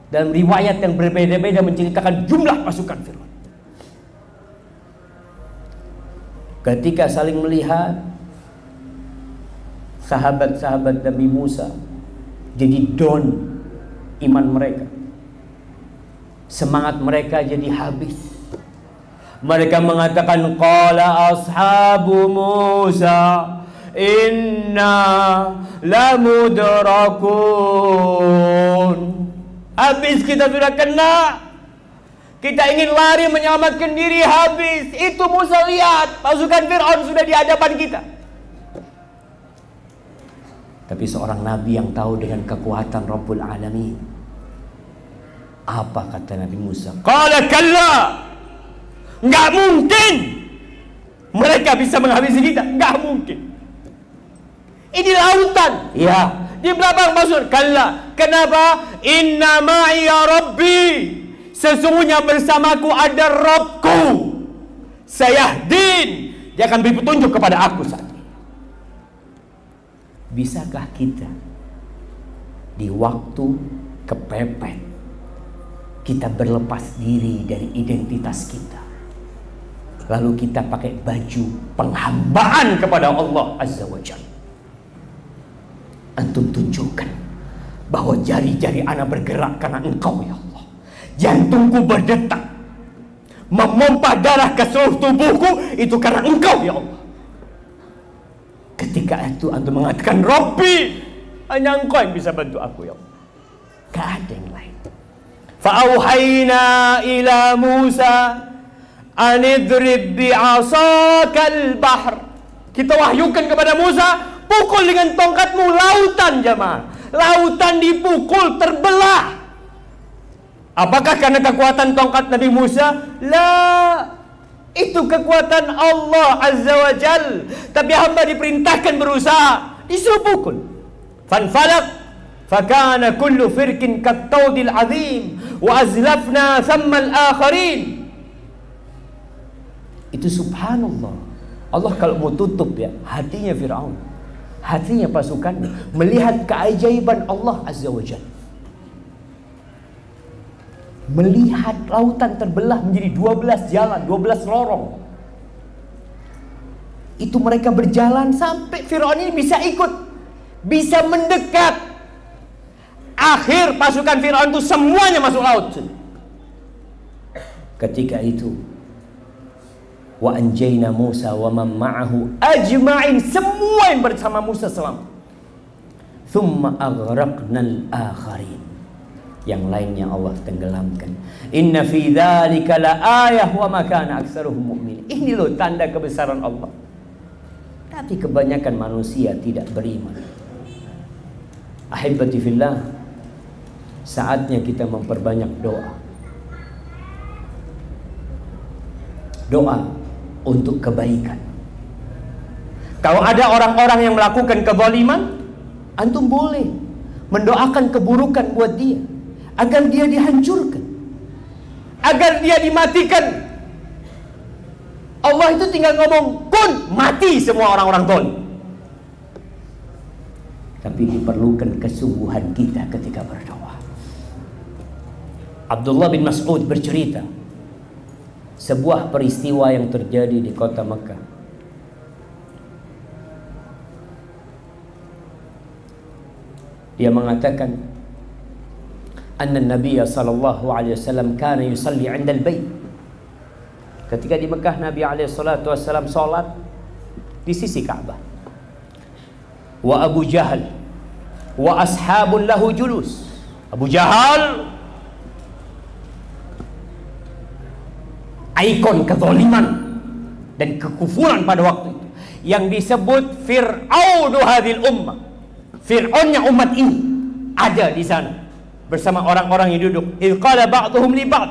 Dalam riwayat yang berbeda-beda menceritakan jumlah pasukan Fir'aun. Ketika saling melihat, sahabat-sahabat Nabi Musa jadi down iman mereka. Semangat mereka jadi habis. Mereka mengatakan, qala ashabu Musa inna lamudrakun. Habis, kita sudah kena. Kita ingin lari menyelamatkan diri, habis. Itu Musa lihat, pasukan Fir'aun sudah di hadapan kita. Tapi seorang nabi yang tahu dengan kekuatan Rabbul Alamin, apa kata Nabi Musa? Qala kalla, nggak mungkin mereka bisa menghabisi kita, nggak mungkin. Ini lautan, ya. Di belakang maksud kalla. Kenapa? Inna ma'iya Rabbi, sesungguhnya bersamaku ada Rabbku. Sayahdin, dia akan beri petunjuk kepada aku saat ini. Bisakah kita di waktu kepepet kita berlepas diri dari identitas kita, lalu kita pakai baju penghambaan kepada Allah Azza wa Jalla? Antum tunjukkan bahwa jari-jari ana bergerak karena Engkau ya Allah. Jantungku berdetak, memompah darah ke seluruh tubuhku, itu karena Engkau ya Allah. Ketika itu antum mengatakan Rabbi, hanya Engkau yang bisa bantu aku ya Allah, gak ada yang lain. Fa'auhayna ila Musa anidrib bi'asakal bahr. Kita wahyukan kepada Musa, pukul dengan tongkatmu lautan, jamaah. Lautan dipukul, terbelah. Apakah karena kekuatan tongkat Nabi Musa? La, itu kekuatan Allah Azza wa Jal. Tapi hamba diperintahkan berusaha, disuruh pukul. Fanfalak fakana kullu firkin kattaudil azim wa azlafna thamma al-akharin. Itu subhanallah. Allah kalau mau tutup ya hatinya Fir'aun, hatinya pasukannya, melihat keajaiban Allah Azza wa Jalla. Melihat lautan terbelah menjadi 12 jalan, 12 lorong. Itu mereka berjalan sampai Fir'aun ini bisa ikut, bisa mendekat. Akhir pasukan Fir'aun itu semuanya masuk laut. Ketika itu, wa anjayna Musa wa man ma'ahu ajma'in, semua yang bersama Musa selamat. Thumma aghraqnal akharin, yang lainnya Allah tenggelamkan. Inna fi dzalika la ayah wa ma kana aktsaruhum mu'minin. Ini loh tanda kebesaran Allah. Tapi kebanyakan manusia tidak beriman. Ahibati fillah, saatnya kita memperbanyak doa. Doa untuk kebaikan. Kalau ada orang-orang yang melakukan kezaliman, antum boleh mendoakan keburukan buat dia, agar dia dihancurkan, agar dia dimatikan. Allah itu tinggal ngomong kun, mati semua orang-orang zalim. Tapi diperlukan kesungguhan kita ketika berdoa. Abdullah bin Mas'ud bercerita sebuah peristiwa yang terjadi di kota Mekah. Dia mengatakan, anna Nabiya sallallahu alaihi wasallam kana yusalli 'inda al-bait. Ketika di Mekah, Nabi alaihi salatu wasallam salat di sisi Ka'bah. Wa Abu Jahal wa ashabun lahu julus. Abu Jahal, ikon kezaliman dan kekufuran pada waktu itu, yang disebut Fir'aunu hadhil ummah, Fir'aunnya umat ini ada di sana bersama orang-orang yang duduk. Idh qala ba'dhum li ba'd.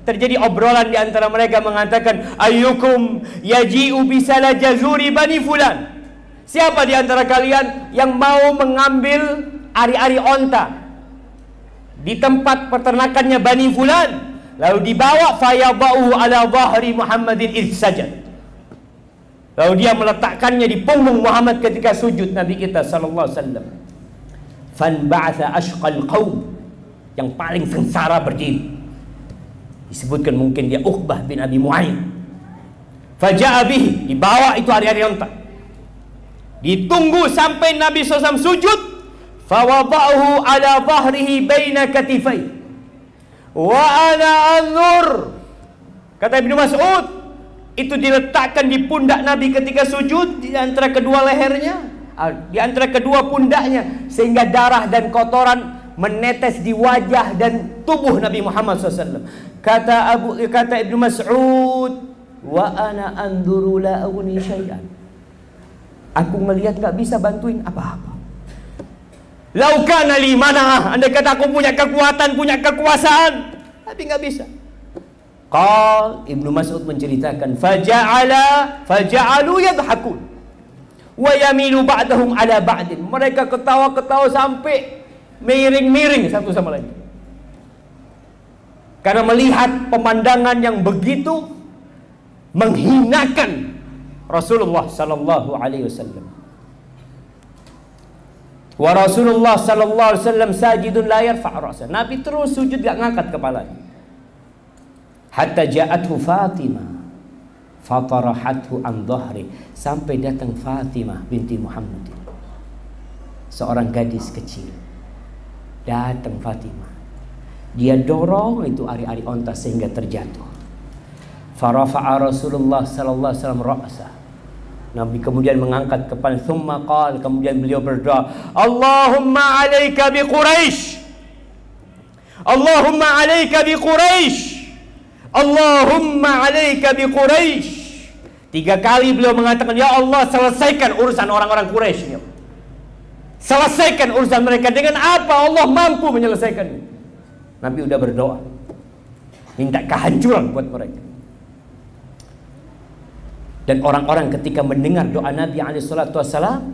Terjadi obrolan di antara mereka mengatakan, ayyukum yaji'u bisala jazuri bani fulan. Siapa di antara kalian yang mau mengambil ari-ari onta di tempat peternakannya Bani Fulan, lalu dibawa fayadau ala dhahri Muhammadin idh sajad. Lalu dia meletakkannya di punggung Muhammad ketika sujud Nabi kita sallallahu alaihi wasallam. Fanba'atha ashqal qaum, yang paling sengsara berdiri. Disebutkan mungkin dia Uqbah bin Abi Mu'ayyid. Faja'a bihi, dibawa itu ari-ari onta. Ditunggu sampai Nabi SAW sujud. Fawada'uhu ala dhahrihi baina katifai. Wa ana anzur. Kata Ibnu Mas'ud, itu diletakkan di pundak Nabi ketika sujud, di antara kedua lehernya, di antara kedua pundaknya, sehingga darah dan kotoran menetes di wajah dan tubuh Nabi Muhammad SAW. Kata Ibnu Mas'ud, wa ana anzuru la aghni syai'an. Aku melihat gak bisa bantuin apa-apa. Lau kana li mana'ah, andai kata aku punya kekuatan, punya kekuasaan, tapi gak bisa. Qal, Ibnu Mas'ud menceritakan, faja'alu yadhakun wa yamilu ba'dahum ala ba'din. Mereka ketawa-ketawa sampai miring-miring satu sama lain, karena melihat pemandangan yang begitu menghinakan Rasulullah sallallahu alaihi wasallam. Wa Rasulullah sallallahu alaihi wasallam sajidun la yarfa' ra'sa. Nabi terus sujud gak ngangkat kepalanya. Hatta ja'athu Fatimah fatarahathu an dhahri, sampai datang Fatimah binti Muhammad, seorang gadis kecil. Datang Fatimah, dia dorong itu ari-ari onta sehingga terjatuh. Farafa'a Rasulullah sallallahu alaihi wasallam ra'sa. Nabi kemudian mengangkat kepala. Thumma qala, kemudian beliau berdoa, Allahumma alaika bi Quraisy, Allahumma alaika bi Quraisy, Allahumma alaika bi Quraisy. 3 kali beliau mengatakan, ya Allah, selesaikan urusan orang-orang Quraisy. Selesaikan urusan mereka. Dengan apa Allah mampu menyelesaikan? Nabi udah berdoa, minta kehancuran buat mereka. Dan orang-orang ketika mendengar doa Nabi SAW,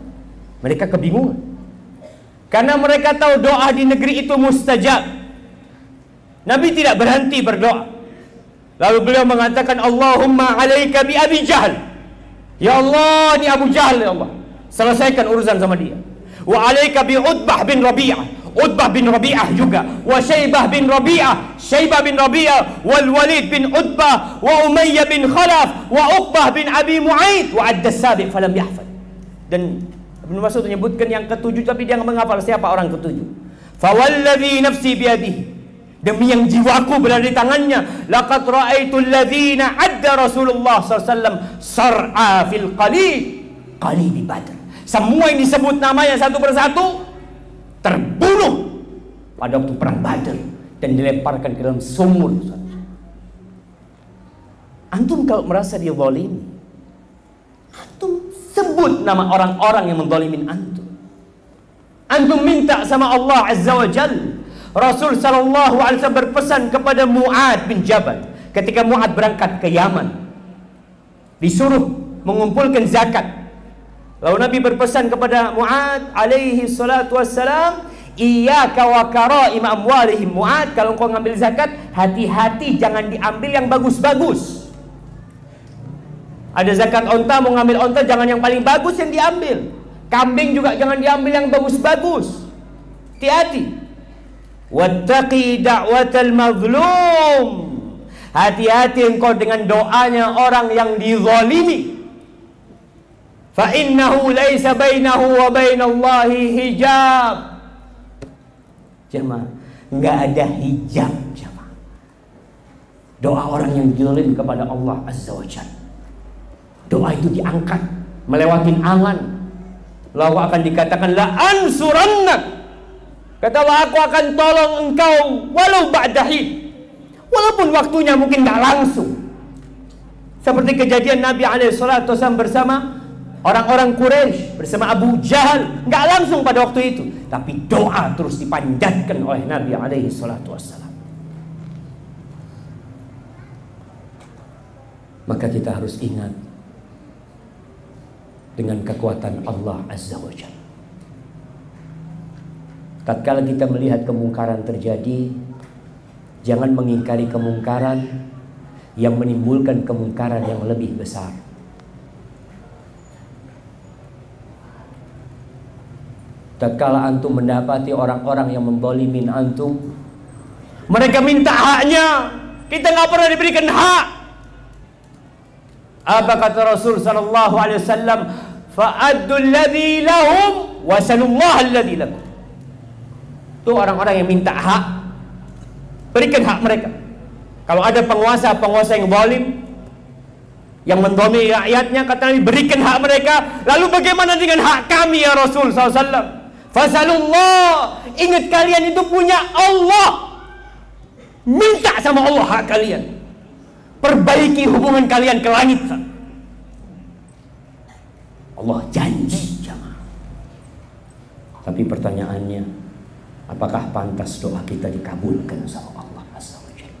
mereka kebingungan, karena mereka tahu doa di negeri itu mustajab. Nabi tidak berhenti berdoa. Lalu beliau mengatakan, Allahumma alaika bi Abi Jahal. Ya Allah, ini Abu Jahal, ya Allah, selesaikan urusan sama dia. Wa alaika bi Utbah bin Rabi'ah, Utbah bin Rabi'ah juga, wa Syaibah bin Rabi'ah, Syaibah bin Rabi'ah, wal Walid bin Utbah, wa Umayyah bin Khalaf, wa Uqbah bin Abi Mu'ayyid, wa adda sabiq falam yahfad. Dan Ibnu Mas'ud menyebutkan yang ketujuh, tapi dia nggak menghafal siapa orang ketujuh. Fawalladzi nafsi biyadihi, demi yang jiwaku berada di tangannya, laqad ra'aitul ladzina adda Rasulullah SAW sar'a fil qalib Badr. Semua yang disebut namanya satu persatu terbunuh pada waktu perang Badar dan dilemparkan ke dalam sumur. Antum kalau merasa dia zalim, antum sebut nama orang-orang yang menzalimin antum. Antum minta sama Allah Azza wa Jalla. Rasul sallallahu alaihi wasallam berpesan kepada Mu'ad bin Jabal ketika Mu'ad berangkat ke Yaman, disuruh mengumpulkan zakat. Lalu Nabi berpesan kepada Mu'ad alaihi salatu wassalam, iyyaka wa karaim amwalihim. Mu'ad, kalau kau ngambil zakat, hati-hati jangan diambil yang bagus-bagus. Ada zakat onta, mau ngambil onta, jangan yang paling bagus yang diambil. Kambing juga jangan diambil yang bagus-bagus. Hati-hati. Wattaqi da'watal mazlum. Hati-hati engkau dengan doanya orang yang dizalimi. Fa innahu laisa bainahu wa bainallahi hijab. Jemaah, enggak ada hijab, jemaah. Doa orang yang zalim kepada Allah Azza wa Jalla, doa itu diangkat melewatin angan. Lalu akan dikatakan, la ansurannak, kata Allah, aku akan tolong engkau walau ba'dahi, walaupun waktunya mungkin enggak langsung. Seperti kejadian Nabi alaihi salatu wasallam bersama orang-orang Quraisy bersama Abu Jahal, nggak langsung pada waktu itu, tapi doa terus dipanjatkan oleh Nabi alaihi salatu wassalam. Maka kita harus ingat dengan kekuatan Allah Azza wa Jalla. Tatkala kita melihat kemungkaran terjadi, jangan mengingkari kemungkaran yang menimbulkan kemungkaran yang lebih besar. Tatkala antum mendapati orang-orang yang menzalimin antum, mereka minta haknya, kita nggak pernah diberikan hak. Apa kata Rasul sallallahu alaihi wasallam? Fa'addu alladhi lahum wa sallallahu alladhi lakum. Itu orang-orang yang minta hak, berikan hak mereka. Kalau ada penguasa yang zalim, yang mendolimi rakyatnya, kata Nabi, berikan hak mereka. Lalu bagaimana dengan hak kami ya Rasul sallallahu alaihi wasallam? Fasalullah, ingat kalian itu punya Allah. Minta sama Allah hak kalian. Perbaiki hubungan kalian ke langit. Allah janji jamaah. Tapi pertanyaannya, apakah pantas doa kita dikabulkan sama Allah Azza wa Jalla?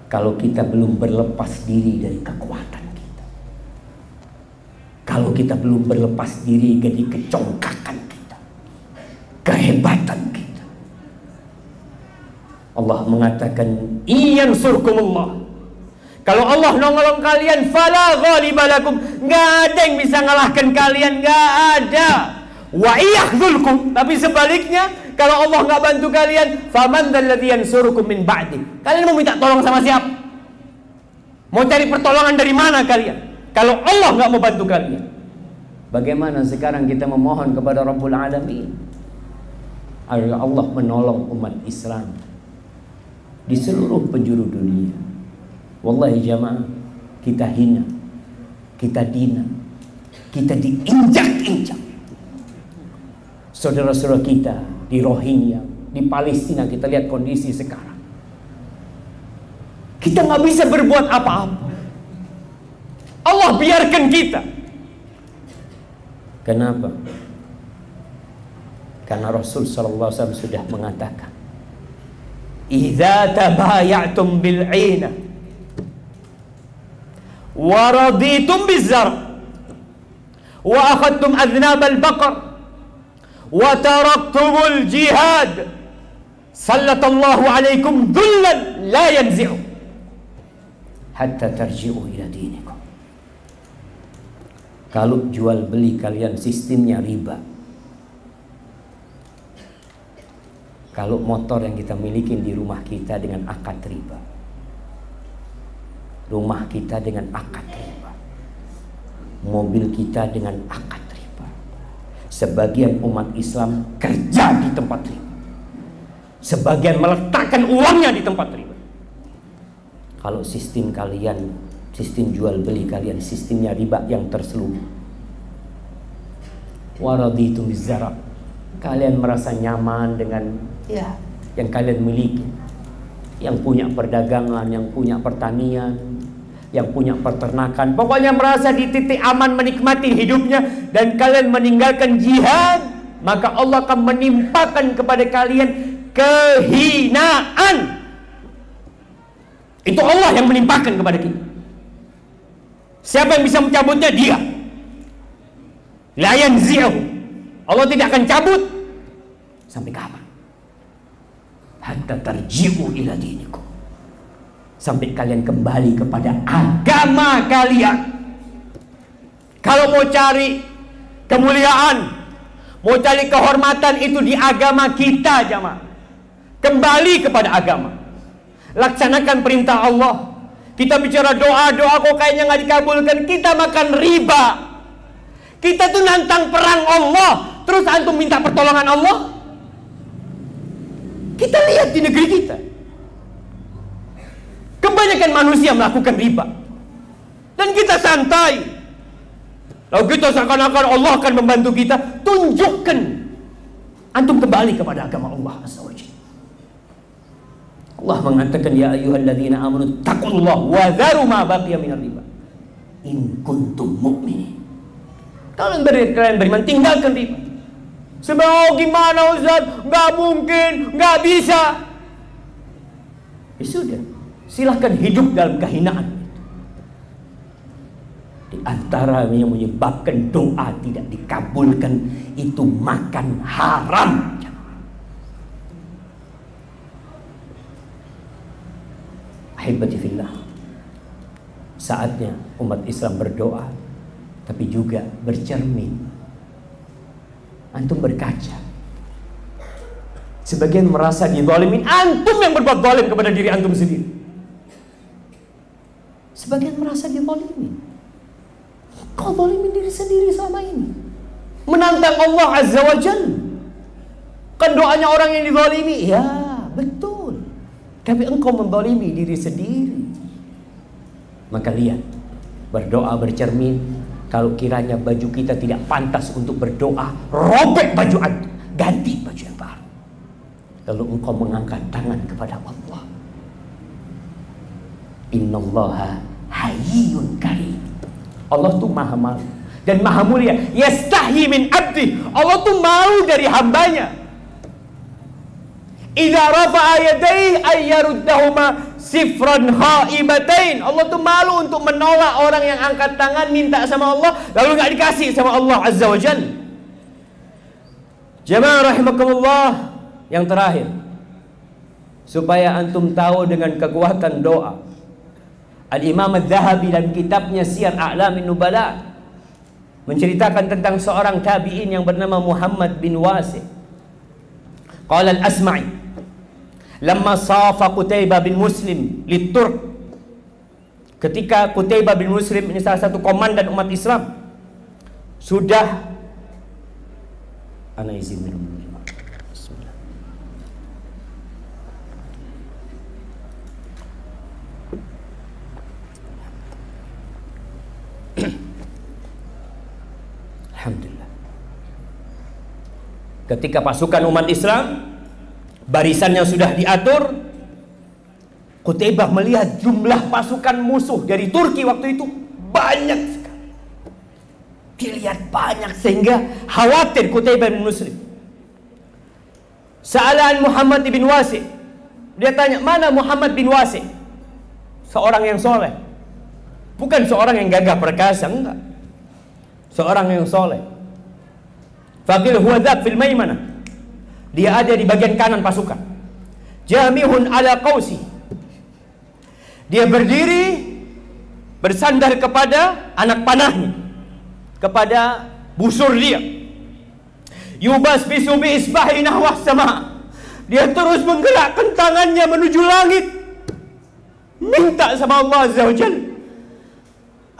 Kalau kita belum berlepas diri dari kekuatan kita, kalau kita belum berlepas diri dari kecongkakan kita, kehebatan kita. Allah mengatakan, "Iyan surkumullah." Kalau Allah nolong kalian, fala ghaliba lakum, nggak ada yang bisa ngalahkan kalian, nggak ada. Wa iyakhzulkum, tapi sebaliknya, kalau Allah nggak bantu kalian, faman dzalladzi yansurukum min ba'di. Kalian mau minta tolong sama siapa? Mau cari pertolongan dari mana kalian? Kalau Allah nggak mau bantu kalian, bagaimana sekarang kita memohon kepada Rabbul Alamin agar Allah menolong umat Islam di seluruh penjuru dunia? Wallahi jamaah, kita hina, kita dina, kita diinjak-injak. Saudara-saudara kita di Rohingya, di Palestina, kita lihat kondisi sekarang. Kita nggak bisa berbuat apa-apa. Allah biarkan kita. Kenapa? Karena Rasul sallallahu alaihi wasallam sudah mengatakan, "Idza tabayatum bil 'ina wa raditum biz-zar wa akhadtum adnab al-baqar wa taraktumul jihad sallallahu alaikum dhullan la yanzi'u hatta tarji'u ila dinikum." Kalau jual beli kalian sistemnya riba, kalau motor yang kita miliki di rumah kita dengan akad riba, rumah kita dengan akad riba, mobil kita dengan akad riba, sebagian umat Islam kerja di tempat riba, sebagian meletakkan uangnya di tempat riba. Kalau sistem kalian, sistem jual beli kalian, sistemnya riba yang terselubung, waraditum bizara, kalian merasa nyaman dengan yang kalian miliki, yang punya perdagangan, yang punya pertanian, yang punya peternakan, pokoknya merasa di titik aman menikmati hidupnya, dan kalian meninggalkan jihad, maka Allah akan menimpakan kepada kalian kehinaan. Itu Allah yang menimpakan kepada kita. Siapa yang bisa mencabutnya? Dia. La yanzi'u. Allah tidak akan cabut sampai kapan? Hatta tarji'u ila dinikum, sampai kalian kembali kepada agama kalian. Kalau mau cari kemuliaan, mau cari kehormatan, itu di agama kita jamaah. Kembali kepada agama, laksanakan perintah Allah. Kita bicara doa kok kayaknya nggak dikabulkan, kita makan riba. Kita tuh nantang perang Allah, terus antum minta pertolongan Allah. Kita lihat di negeri kita, kebanyakan manusia melakukan riba, dan kita santai. Lalu kita seakan-akan Allah akan membantu kita. Tunjukkan antum kembali kepada agama Allah Azza wa Jalla. Allah mengatakan, ya ayyuhalladzina amanu taqullaha wa dharu ma baqiya minar riba in kuntum mu'minin. Kalau kalian beriman, tinggalkan riba. Sebab gimana Ustaz? Nggak mungkin, nggak bisa. Ya sudah, silahkan hidup dalam kehinaan. Di antara yang menyebabkan doa tidak dikabulkan itu makan haram. Ahibati fillah, saatnya umat Islam berdoa, tapi juga bercermin. Antum berkaca. Sebagian merasa dizalimin, antum yang berbuat zalim kepada diri antum sendiri. Sebagian merasa dizalimin. Kau zalimin diri sendiri selama ini. Menantang Allah Azza wa Jalla. Kan doanya orang yang dizalimi, ya betul. Tapi engkau menzalimi diri sendiri. Maka lihat, berdoa bercermin. Kalau kiranya baju kita tidak pantas untuk berdoa, robek baju antum, ganti baju yang baru. Lalu engkau mengangkat tangan kepada Allah. Innallaha hayyun karim. Allah tuh maha malu dan maha mulia. Yastahi min abdi. Allah tuh malu dari hambanya. Idza rafa'a yadayhi ay yaruddahuma sifran khaibatain. Allah tuh malu untuk menolak orang yang angkat tangan minta sama Allah lalu enggak dikasih sama Allah Azza wa Jalla. Jamaah rahimakumullah, yang terakhir, supaya antum tahu dengan kekuatan doa, Al-Imam Adz-Dzahabi dalam kitabnya Siyar A'lamin Nubala menceritakan tentang seorang tabi'in yang bernama Muhammad bin Wasi'. Qala Al-Asma'i, lamma safa Qutaibah bin Muslim liturk, ketika Qutaibah bin Muslim ini salah satu komandan umat Islam, sudah ana izin minum dulu. Bismillah. Alhamdulillah. Ketika pasukan umat Islam barisannya sudah diatur, Qutaibah melihat jumlah pasukan musuh dari Turki waktu itu banyak sekali. Dilihat banyak sehingga khawatir Qutaibah bin Muslim. Sa'alan Muhammad bin Wasi'. Dia tanya, mana Muhammad bin Wasi'? Seorang yang soleh. Bukan seorang yang gagah perkasa, enggak. Seorang yang soleh. Faqil huwa dzak fil maimanah. Dia ada di bagian kanan pasukan. Jamihun ala qausi. Dia berdiri bersandar kepada anak panahnya, kepada busur dia. Yubas bisubi isbahi nahwa sama. Dia terus menggerakkan tangannya menuju langit, minta sama Allah Azza wa Jalla.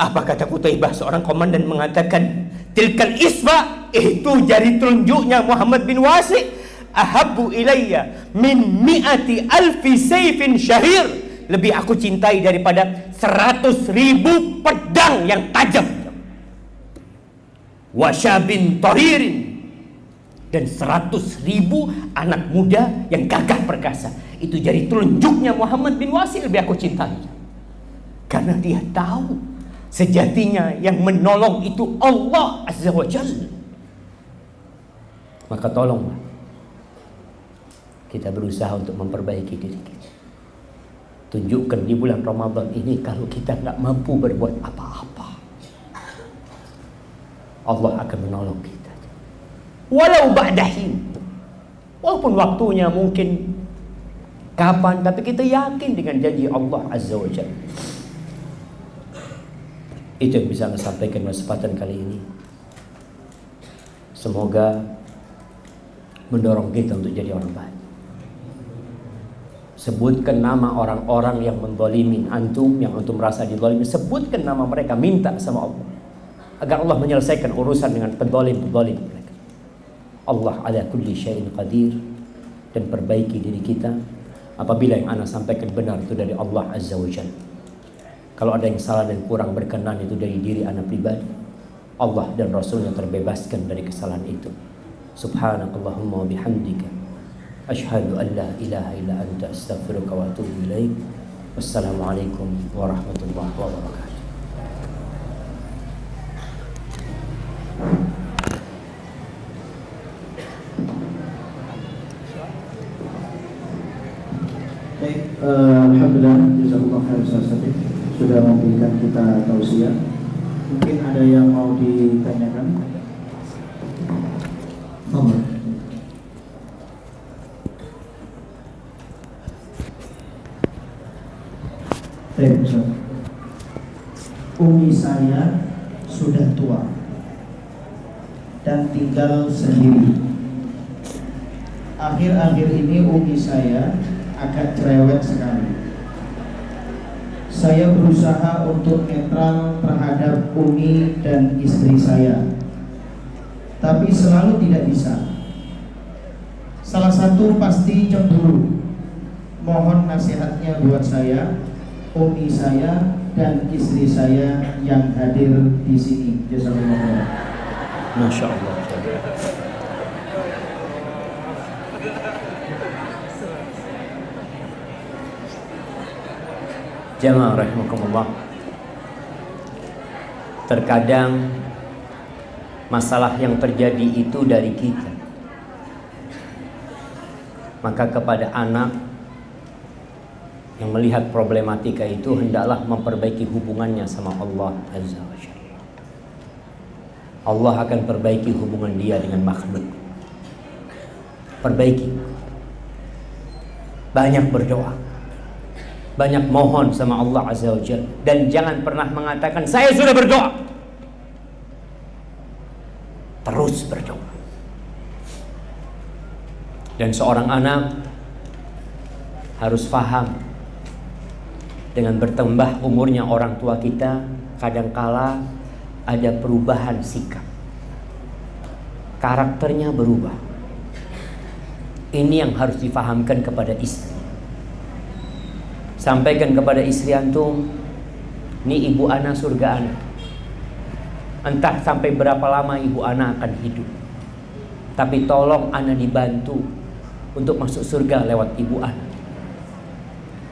Apa kata Qutaibah? Seorang komandan mengatakan, tilkal isba, itu jari telunjuknya Muhammad bin Wasi', ahabbu ilayya min mi'ati alfi sayfin syahir. Lebih aku cintai daripada 100.000 pedang yang tajam. Wasyabin taririn, dan 100.000 anak muda yang gagah perkasa. Itu jari telunjuknya Muhammad bin Wasi', lebih aku cintai. Karena dia tahu sejatinya yang menolong itu Allah Azza wa Jalla. Maka tolonglah kita berusaha untuk memperbaiki diri kita. Tunjukkan di bulan Ramadan ini kalau kita nggak mampu berbuat apa-apa, Allah akan menolong kita. Walau ba'dahin, walaupun waktunya mungkin kapan, tapi kita yakin dengan janji Allah Azza wa Jalla. Itu yang bisa saya sampaikan pada kesempatan kali ini. Semoga mendorong kita untuk jadi orang baik. Sebutkan nama orang-orang yang menzalimin antum, yang antum merasa dizalimi. Sebutkan nama mereka, minta sama Allah agar Allah menyelesaikan urusan dengan penzalim-penzalim mereka. Allah ala kulli syai'in qadir. Dan perbaiki diri kita apabila yang ana sampaikan benar itu dari Allah Azza wa Jalla. Kalau ada yang salah dan kurang berkenan itu dari diri ana pribadi, Allah dan Rasulnya terbebaskan dari kesalahan itu. Subhanakallahumma wa bihamdika asyhadu an la ilaha illa anta astaghfiruka wa atubu ilaik. Wassalamualaikum warahmatullahi wabarakatuh. Baik, alhamdulillah jazakumullah khair Ustaz Sadiq sudah memberikan kita tausiah. Mungkin ada yang mau ditanyakan? Baik Ustaz. Umi saya sudah tua dan tinggal sendiri. Akhir-akhir ini umi saya agak cerewet sekali. Saya berusaha untuk netral terhadap umi dan istri saya, tapi selalu tidak bisa. Salah satu pasti cemburu. Mohon nasihatnya buat saya, umi saya dan istri saya yang hadir di sini. Jazakumullah khairan. Masya Allah. Jamaah rahimakumullah. Terkadang masalah yang terjadi itu dari kita. Maka kepada anak yang melihat problematika itu, hendaklah memperbaiki hubungannya sama Allah Azza wa Jalla. Allah akan perbaiki hubungan dia dengan makhluk. Perbaiki. Banyak berdoa, banyak mohon sama Allah Azza wa Jalla, dan jangan pernah mengatakan saya sudah berdoa. Terus berdoa. Dan seorang anak harus faham, dengan bertambah umurnya orang tua kita, kadangkala ada perubahan sikap, karakternya berubah. Ini yang harus difahamkan kepada istri. Sampaikan kepada istri antum, ini ibu ana surga ana. Entah sampai berapa lama ibu ana akan hidup, tapi tolong ana dibantu untuk masuk surga lewat ibu ana.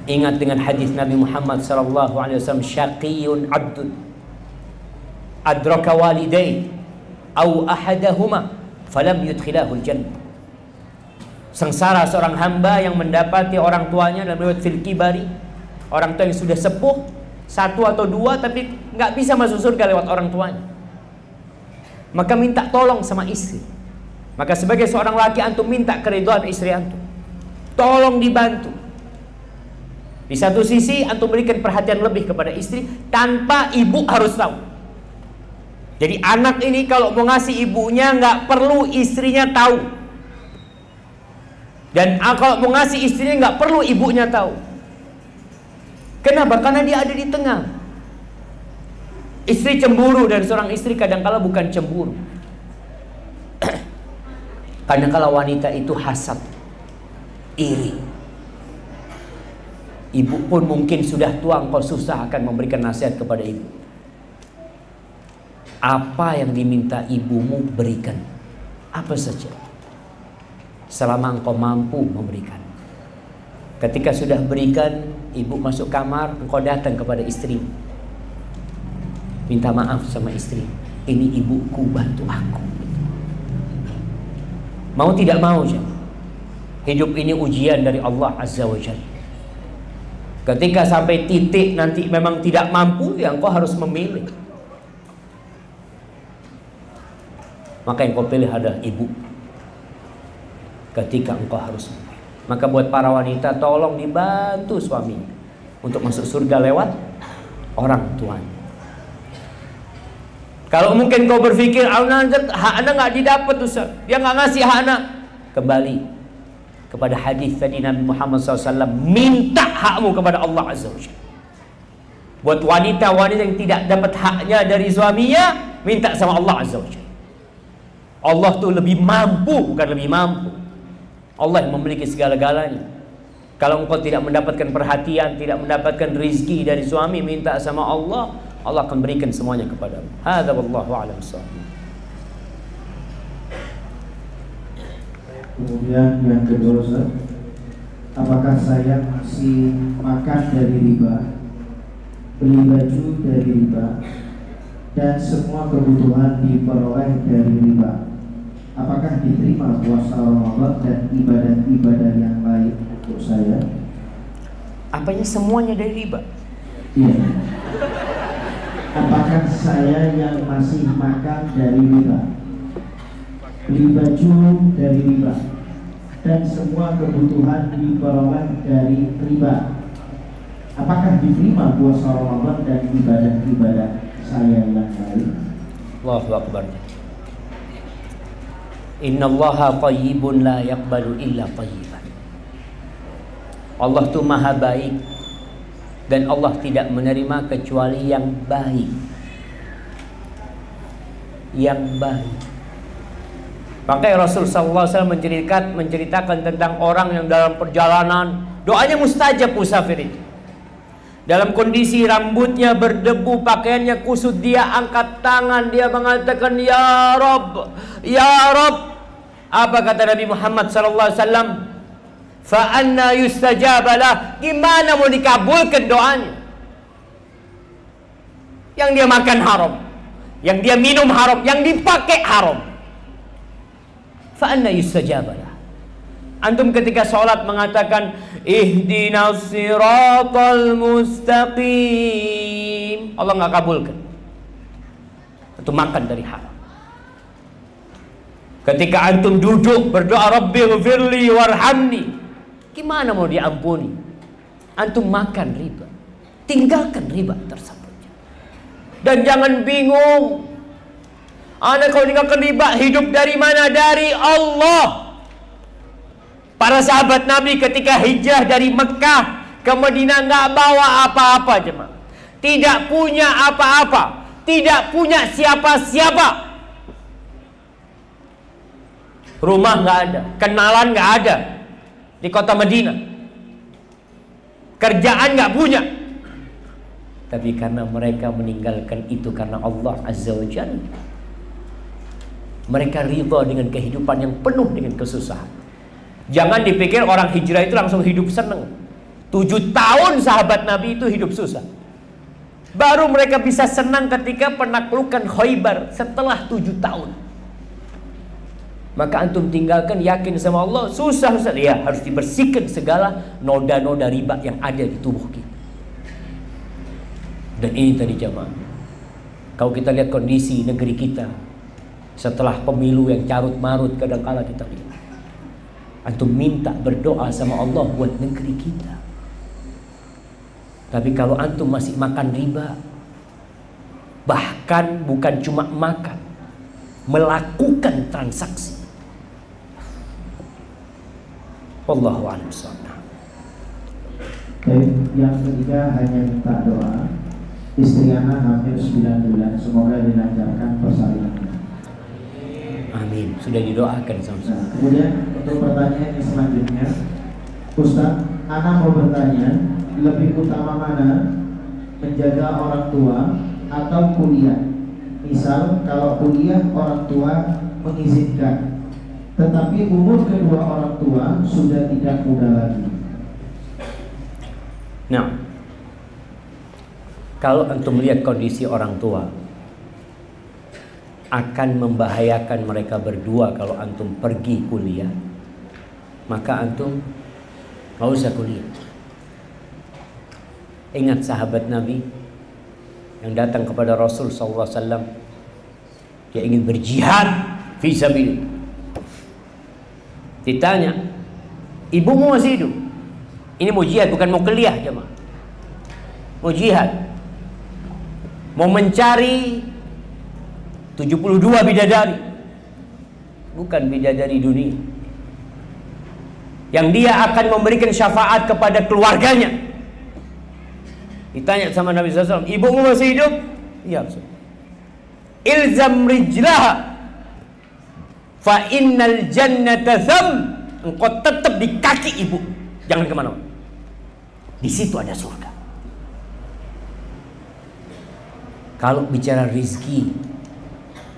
Ingat dengan hadis Nabi Muhammad SAW, syaqiyun abdun adraka walidayhi aw ahadahuma falam yudkhilahul jannah. Sengsara seorang hamba yang mendapati orang tuanya dalam riwayat fil kibari, orang tua yang sudah sepuh, satu atau dua, tapi nggak bisa masuk surga lewat orang tuanya. Maka minta tolong sama istri. Maka sebagai seorang laki, antum minta keridhaan istri antum, tolong dibantu. Di satu sisi antum berikan perhatian lebih kepada istri tanpa ibu harus tahu. Jadi anak ini kalau mau ngasih ibunya nggak perlu istrinya tahu. Dan kalau mau ngasih istrinya nggak perlu ibunya tahu. Kenapa? Karena dia ada di tengah. Istri cemburu, dan seorang istri kadangkala bukan cemburu. Kadangkala wanita itu hasad, iri. Ibu pun mungkin sudah tua, engkau susah akan memberikan nasihat kepada ibu. Apa yang diminta ibumu berikan, apa saja, selama engkau mampu memberikan. Ketika sudah berikan, ibu masuk kamar, engkau datang kepada istri, minta maaf sama istri, ini ibuku bantu aku. Mau tidak mau, hidup ini ujian dari Allah Azza wa Jalla. Ketika sampai titik nanti memang tidak mampu, ya engkau harus memilih. Maka yang kau pilih adalah ibu. Ketika engkau harus memilih, maka buat para wanita, tolong dibantu suaminya untuk masuk surga lewat orang tuanya. Kalau mungkin kau berpikir, hak anak nggak didapat, Ustaz, dia nggak ngasih hak anak, kembali kepada hadis tadi Nabi Muhammad SAW, minta hakmu kepada Allah Azza wa Jalla. Buat wanita-wanita yang tidak dapat haknya dari suaminya, minta sama Allah Azza wa Jalla. Allah tuh lebih mampu, bukan lebih mampu. Allah yang memiliki segala-galanya. Kalau engkau tidak mendapatkan perhatian, tidak mendapatkan rizki dari suami, minta sama Allah, Allah akan berikan semuanya kepadamu. Hadza wallahu a'lam bissawab. Kemudian yang kedua, Ustaz, apakah saya masih makan dari riba, beli baju dari riba, dan semua kebutuhan diperoleh dari riba? Apakah diterima puasa Ramadan dan ibadah-ibadah yang lain untuk saya? Nampaknya semuanya dari riba. Iya. Apakah saya yang masih makan dari riba, beli baju dari riba, dan semua kebutuhan diperoleh dari riba, apakah diterima puasa Ramadan dan ibadah-ibadah saya yang lain? Allahu Akbar. Innallaha thayyibun la yaqbalu illa thayyiban. Allah itu maha baik dan Allah tidak menerima kecuali yang baik. Yang baik. Makanya Rasul SAW menceritakan tentang orang yang dalam perjalanan doanya mustajab musafir itu. Dalam kondisi rambutnya berdebu, pakaiannya kusut, dia angkat tangan, dia mengatakan ya Rabb, ya Rabb. Apa kata Nabi Muhammad SAW? Fa anna yustajabalah. Gimana mau dikabulkan doanya? Yang dia makan haram, yang dia minum haram, yang dipakai haram. Fa anna yustajabalah. Antum ketika sholat mengatakan ihdinas siratal mustaqim, Allah nggak kabulkan. Itu makan dari haram. Ketika antum duduk berdoa Rabbi ghfirli warhamni, gimana mau diampuni? Antum makan riba. Tinggalkan riba tersebut. Dan jangan bingung, Anda kalau tinggalkan riba, hidup dari mana? Dari Allah. Para sahabat Nabi ketika hijrah dari Mekah ke Madinah nggak bawa apa-apa, jemaah. Tidak punya apa-apa, tidak punya siapa-siapa. Rumah nggak ada, kenalan nggak ada di kota Madinah. Kerjaan nggak punya. Tapi karena mereka meninggalkan itu karena Allah Azza wa Jalla, mereka ridha dengan kehidupan yang penuh dengan kesusahan. Jangan dipikir orang hijrah itu langsung hidup senang. 7 tahun sahabat Nabi itu hidup susah. Baru mereka bisa senang ketika penaklukan Khaybar setelah 7 tahun. Maka antum tinggalkan, yakin sama Allah, susah. Ya, harus dibersihkan segala noda-noda riba yang ada di tubuh kita. Dan ini tadi jamaah, kalau kita lihat kondisi negeri kita setelah pemilu yang carut marut, kadang-kala kita lihat, antum minta berdoa sama Allah buat negeri kita. Tapi kalau antum masih makan riba, bahkan bukan cuma makan, melakukan transaksi, wallahu a'lam bishawab. Baik, yang ketiga hanya minta doa. Istri anak hampir 9 bulan, semoga dilancarkan persalinannya. Amin. Sudah didoakan sama-sama. Nah, kemudian untuk pertanyaan yang selanjutnya, Ustaz, anak mau bertanya, lebih utama mana, menjaga orang tua atau kuliah? Misal kalau kuliah orang tua mengizinkan, tetapi umur kedua orang tua sudah tidak muda lagi. Nah, kalau antum melihat kondisi orang tua akan membahayakan mereka berdua kalau antum pergi kuliah, maka antum nggak usah kuliah. Ingat sahabat Nabi yang datang kepada Rasul SAW, dia ingin berjihad fi sabilillah. Ditanya, ibumu masih hidup? Ini mau jihad, bukan mau kuliah, jemaah. Mau jihad, mau mencari 72 bidadari, bukan bidadari dunia, yang dia akan memberikan syafaat kepada keluarganya. Ditanya sama Nabi SAW, ibumu masih hidup? Iya, ilzam rijlaha fa innal jannata tham. Engkau tetap di kaki ibu, jangan kemana-mana. Di situ ada surga. Kalau bicara rizki,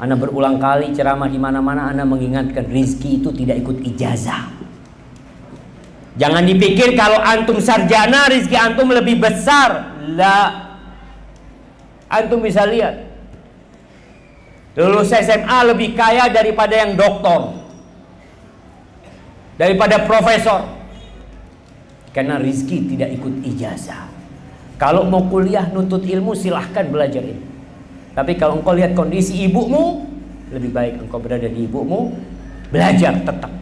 Ana berulang kali ceramah di mana-mana, Ana mengingatkan rizki itu tidak ikut ijazah. Jangan dipikir kalau antum sarjana rizki antum lebih besar. La. Antum bisa lihat, lulus SMA lebih kaya daripada yang doktor, daripada profesor. Karena rizki tidak ikut ijazah. Kalau mau kuliah nuntut ilmu silahkan belajar ilmu. Tapi kalau engkau lihat kondisi ibumu, lebih baik engkau berada di ibumu, belajar tetap.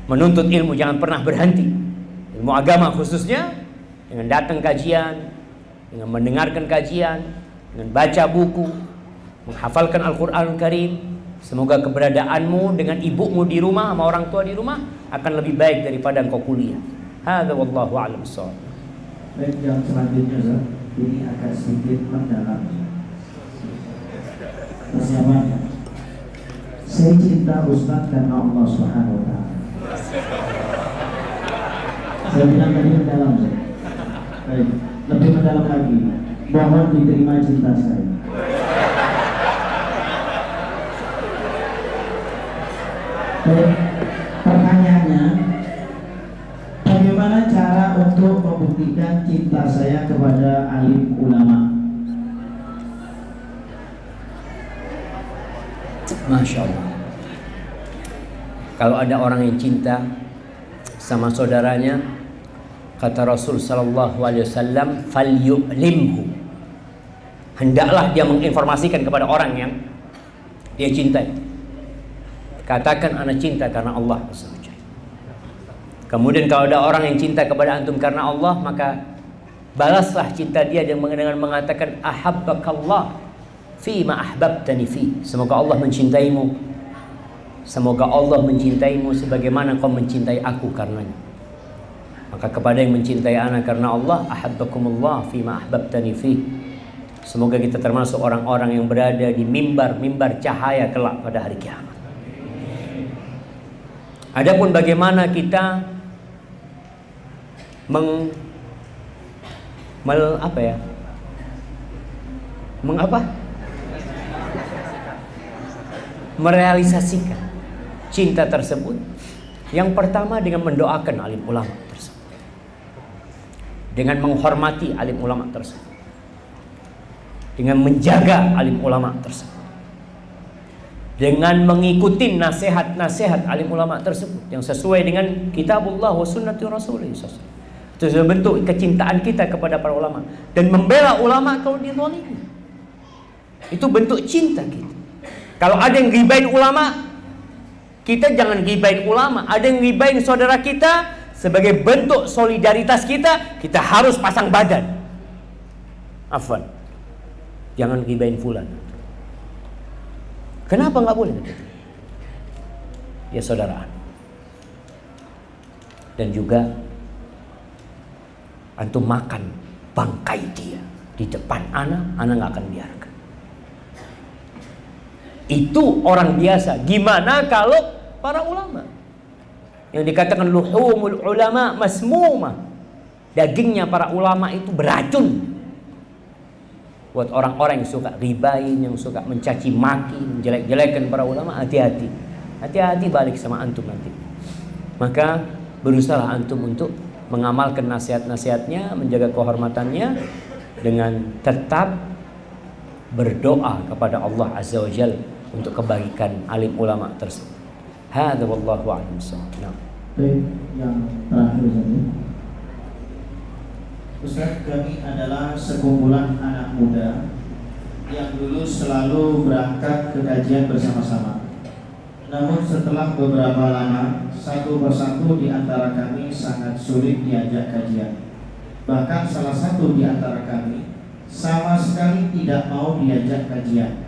Menuntut ilmu jangan pernah berhenti. Ilmu agama khususnya, dengan datang kajian, dengan mendengarkan kajian, dengan baca buku, menghafalkan Al-Quran Karim. Semoga keberadaanmu dengan ibumu di rumah, sama orang tua di rumah, akan lebih baik daripada engkau kuliah. Hadza wallahu a'lam bissawab. Baik, yang selanjutnya Ustaz, ini agak sedikit mendalam. Persiapannya, saya cinta Ustaz karena Allah Subhanahu wa Ta'ala. Saya bilang tadi mendalam, Ustaz. Baik, lebih mendalam lagi. Mohon diterima cinta saya. Baik, pertanyaannya, bagaimana cara untuk membuktikan cinta saya kepada alim ulama? Masya Allah. Kalau ada orang yang cinta sama saudaranya, kata Rasul sallallahu alaihi wasallam, falyu'limhu. Hendaklah dia menginformasikan kepada orang yang dia cintai. Katakan ana cinta karena Allah. Kemudian kalau ada orang yang cinta kepada antum karena Allah, maka balaslah cinta dia dengan mengatakan ahabbakallah fi ma ahbabtani fi. Semoga Allah mencintaimu. Semoga Allah mencintaimu sebagaimana kau mencintai aku karenanya. Maka kepada yang mencintai ana karena Allah, ahabbakumullah fi ma ahbabtani fi. Semoga kita termasuk orang-orang yang berada di mimbar-mimbar cahaya kelak pada hari kiamat. Adapun bagaimana kita merealisasikan cinta tersebut, yang pertama dengan mendoakan alim ulama tersebut, dengan menghormati alim ulama tersebut, dengan menjaga alim ulama tersebut, dengan mengikuti nasihat-nasihat alim ulama tersebut yang sesuai dengan kitabullah wa sunnati rasulih. Itu bentuk kecintaan kita kepada para ulama, dan membela ulama kalau dizalimi. Itu bentuk cinta kita. Kalau ada yang ghibain ulama, kita jangan ghibain ulama. Ada yang ghibain saudara kita, sebagai bentuk solidaritas kita harus pasang badan. Afwan, jangan ghibain fulan. Kenapa nggak boleh? Ya saudara. Dan juga antum makan bangkai dia di depan anak nggak akan biarkan. Itu orang biasa. Gimana kalau para ulama? Yang dikatakan luhumul ulama masmumah. Dagingnya para ulama itu beracun. Buat orang-orang yang suka ribain, yang suka mencaci maki, menjelek-jelekan para ulama, hati-hati. Hati-hati balik sama antum nanti. Maka berusaha antum untuk mengamalkan nasihat-nasihatnya, menjaga kehormatannya, dengan tetap berdoa kepada Allah Azza wa Jalla untuk kebaikan alim ulama tersebut. Hadza wallahu a'lam bissawab. Baik, yang terakhir saja. Ustaz, kami adalah sekumpulan anak muda yang dulu selalu berangkat ke kajian bersama-sama. Namun setelah beberapa lama, satu persatu di antara kami sangat sulit diajak kajian. Bahkan salah satu di antara kami sama sekali tidak mau diajak kajian.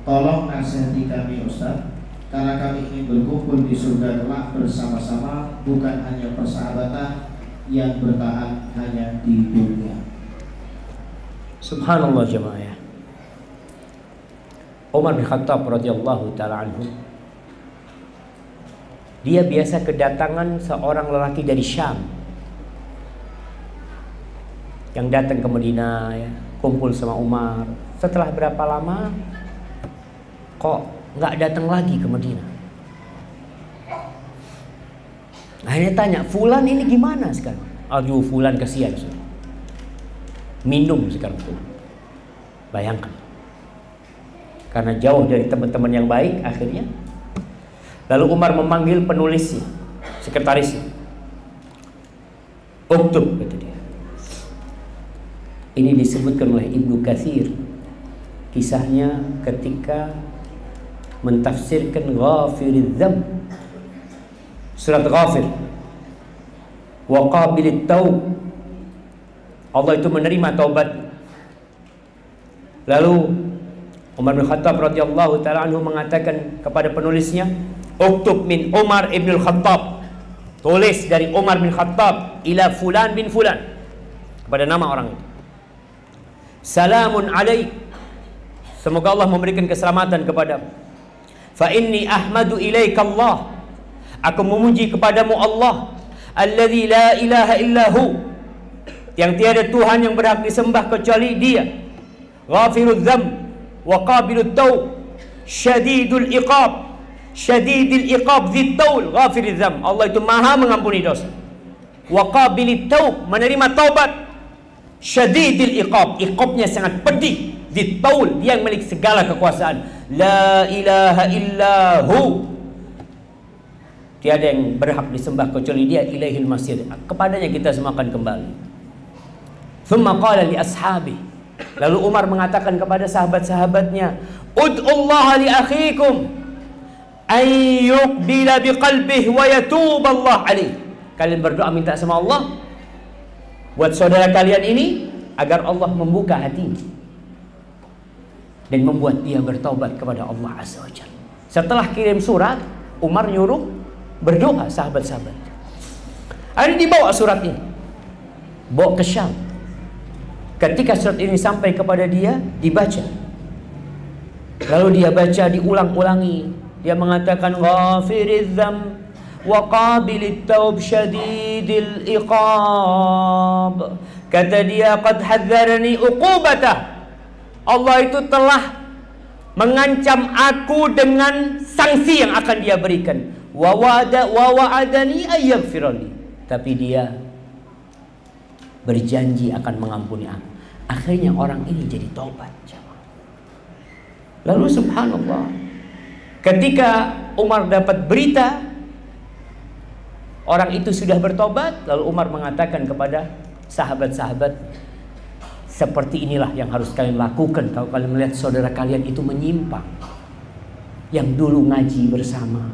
Tolong nasihati kami Ustaz, karena kami ingin berkumpul di surga kelak bersama-sama, bukan hanya persahabatan yang bertahan hanya di dunia. Subhanallah jemaah. Umar bin Khattab radhiyallahu taala anhu, dia biasa kedatangan seorang lelaki dari Syam yang datang ke Madinah, ya, kumpul sama Umar. Setelah berapa lama kok nggak datang lagi ke Madinah? Akhirnya tanya, fulan ini gimana sekarang? Aduh, fulan kasihan sudah. Minum sekarang fulan. Bayangkan. Karena jauh dari teman-teman yang baik, akhirnya. Lalu Umar memanggil penulisnya, sekretarisnya. Uktub, kata dia. Ini disebutkan oleh Ibnu Katsir. Kisahnya ketika mentafsirkan Ghafiriz Dzamb, surat Ghafir. Wa qabilit taub, Allah itu menerima taubat. Lalu Umar bin Khattab radhiyallahu taala anhu mengatakan kepada penulisnya, "Uktub min Umar ibn Khattab." Tulis dari Umar bin Khattab ila fulan bin fulan, kepada nama orang itu. Salamun alaik, semoga Allah memberikan keselamatan kepadamu. Fa inni ahmadu ilaika Allah, aku memuji kepadamu Allah, alladzi la ilaha illahu, yang tiada Tuhan yang berhak disembah kecuali Dia. Ghafirudz dzamb wa qabilut taub, syadidul iqab, syadidul iqab dzit taul, ghafiridz dzamb. Allah itu Maha mengampuni dosa. Wa qabilit taub, menerima taubat. Syadidul iqab, iqabnya sangat pedih. Dzit taul, Dia yang memiliki segala kekuasaan. La ilaha illahu, tiada yang berhak disembah kecuali Dia. Ilaihil masir, kepadanya kita semua akan kembali. Thumma qala li ashabi, lalu Umar mengatakan kepada sahabat-sahabatnya, ud'ullaha li akhikum ay yuqbila biqalbihi wa yatub Allah alaih. Kalian berdoa minta sama Allah buat saudara kalian ini agar Allah membuka hatinya dan membuat dia bertaubat kepada Allah Azza wa Jalla. Setelah kirim surat, Umar nyuruh berdoa sahabat-sahabat. Hari dibawa surat ini, bawa ke Syam. Ketika surat ini sampai kepada dia, dibaca. Lalu dia baca, diulang-ulangi. Dia mengatakan, Ghafiridz dzamb wa qabilit taub syadidil iqab. Kata dia, qad hadzarani uqubatah, Allah itu telah mengancam aku dengan sanksi yang akan Dia berikan. Wa wa'adani ayyaghfirali, tapi Dia berjanji akan mengampuni aku. Akhirnya orang ini jadi taubat. Lalu subhanallah, ketika Umar dapat berita orang itu sudah bertobat, lalu Umar mengatakan kepada sahabat-sahabat, seperti inilah yang harus kalian lakukan kalau kalian melihat saudara kalian itu menyimpang. Yang dulu ngaji bersama,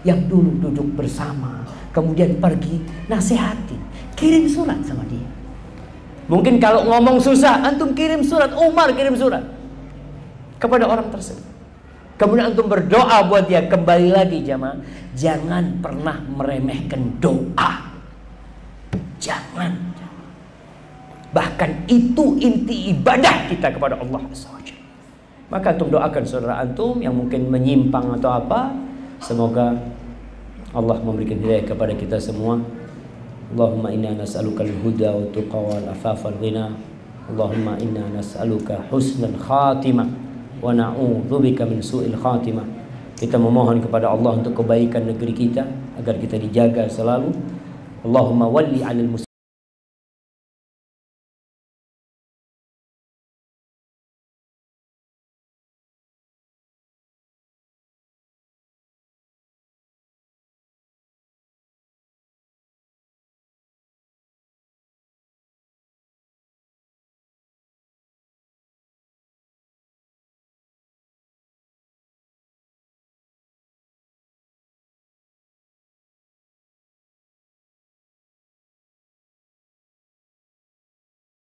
yang dulu duduk bersama, kemudian pergi, nasihatin, kirim surat sama dia. Mungkin kalau ngomong susah, antum kirim surat, Umar kirim surat kepada orang tersebut. Kemudian antum berdoa buat dia. Kembali lagi jamaah, jangan pernah meremehkan doa. Jangan. Bahkan itu inti ibadah kita kepada Allah SWT. Maka antum doakan saudara antum yang mungkin menyimpang atau apa. Semoga Allah memberikan hidayah kepada kita semua. Allahumma inna nas'aluka al-huda wa tuqa wal afafa wal ghina. Allahumma inna nas'aluka husnal khatimah wa na'udzubika min su'il khatimah. Kita memohon kepada Allah untuk kebaikan negeri kita agar kita dijaga selalu. Allahumma walli 'alal muslimin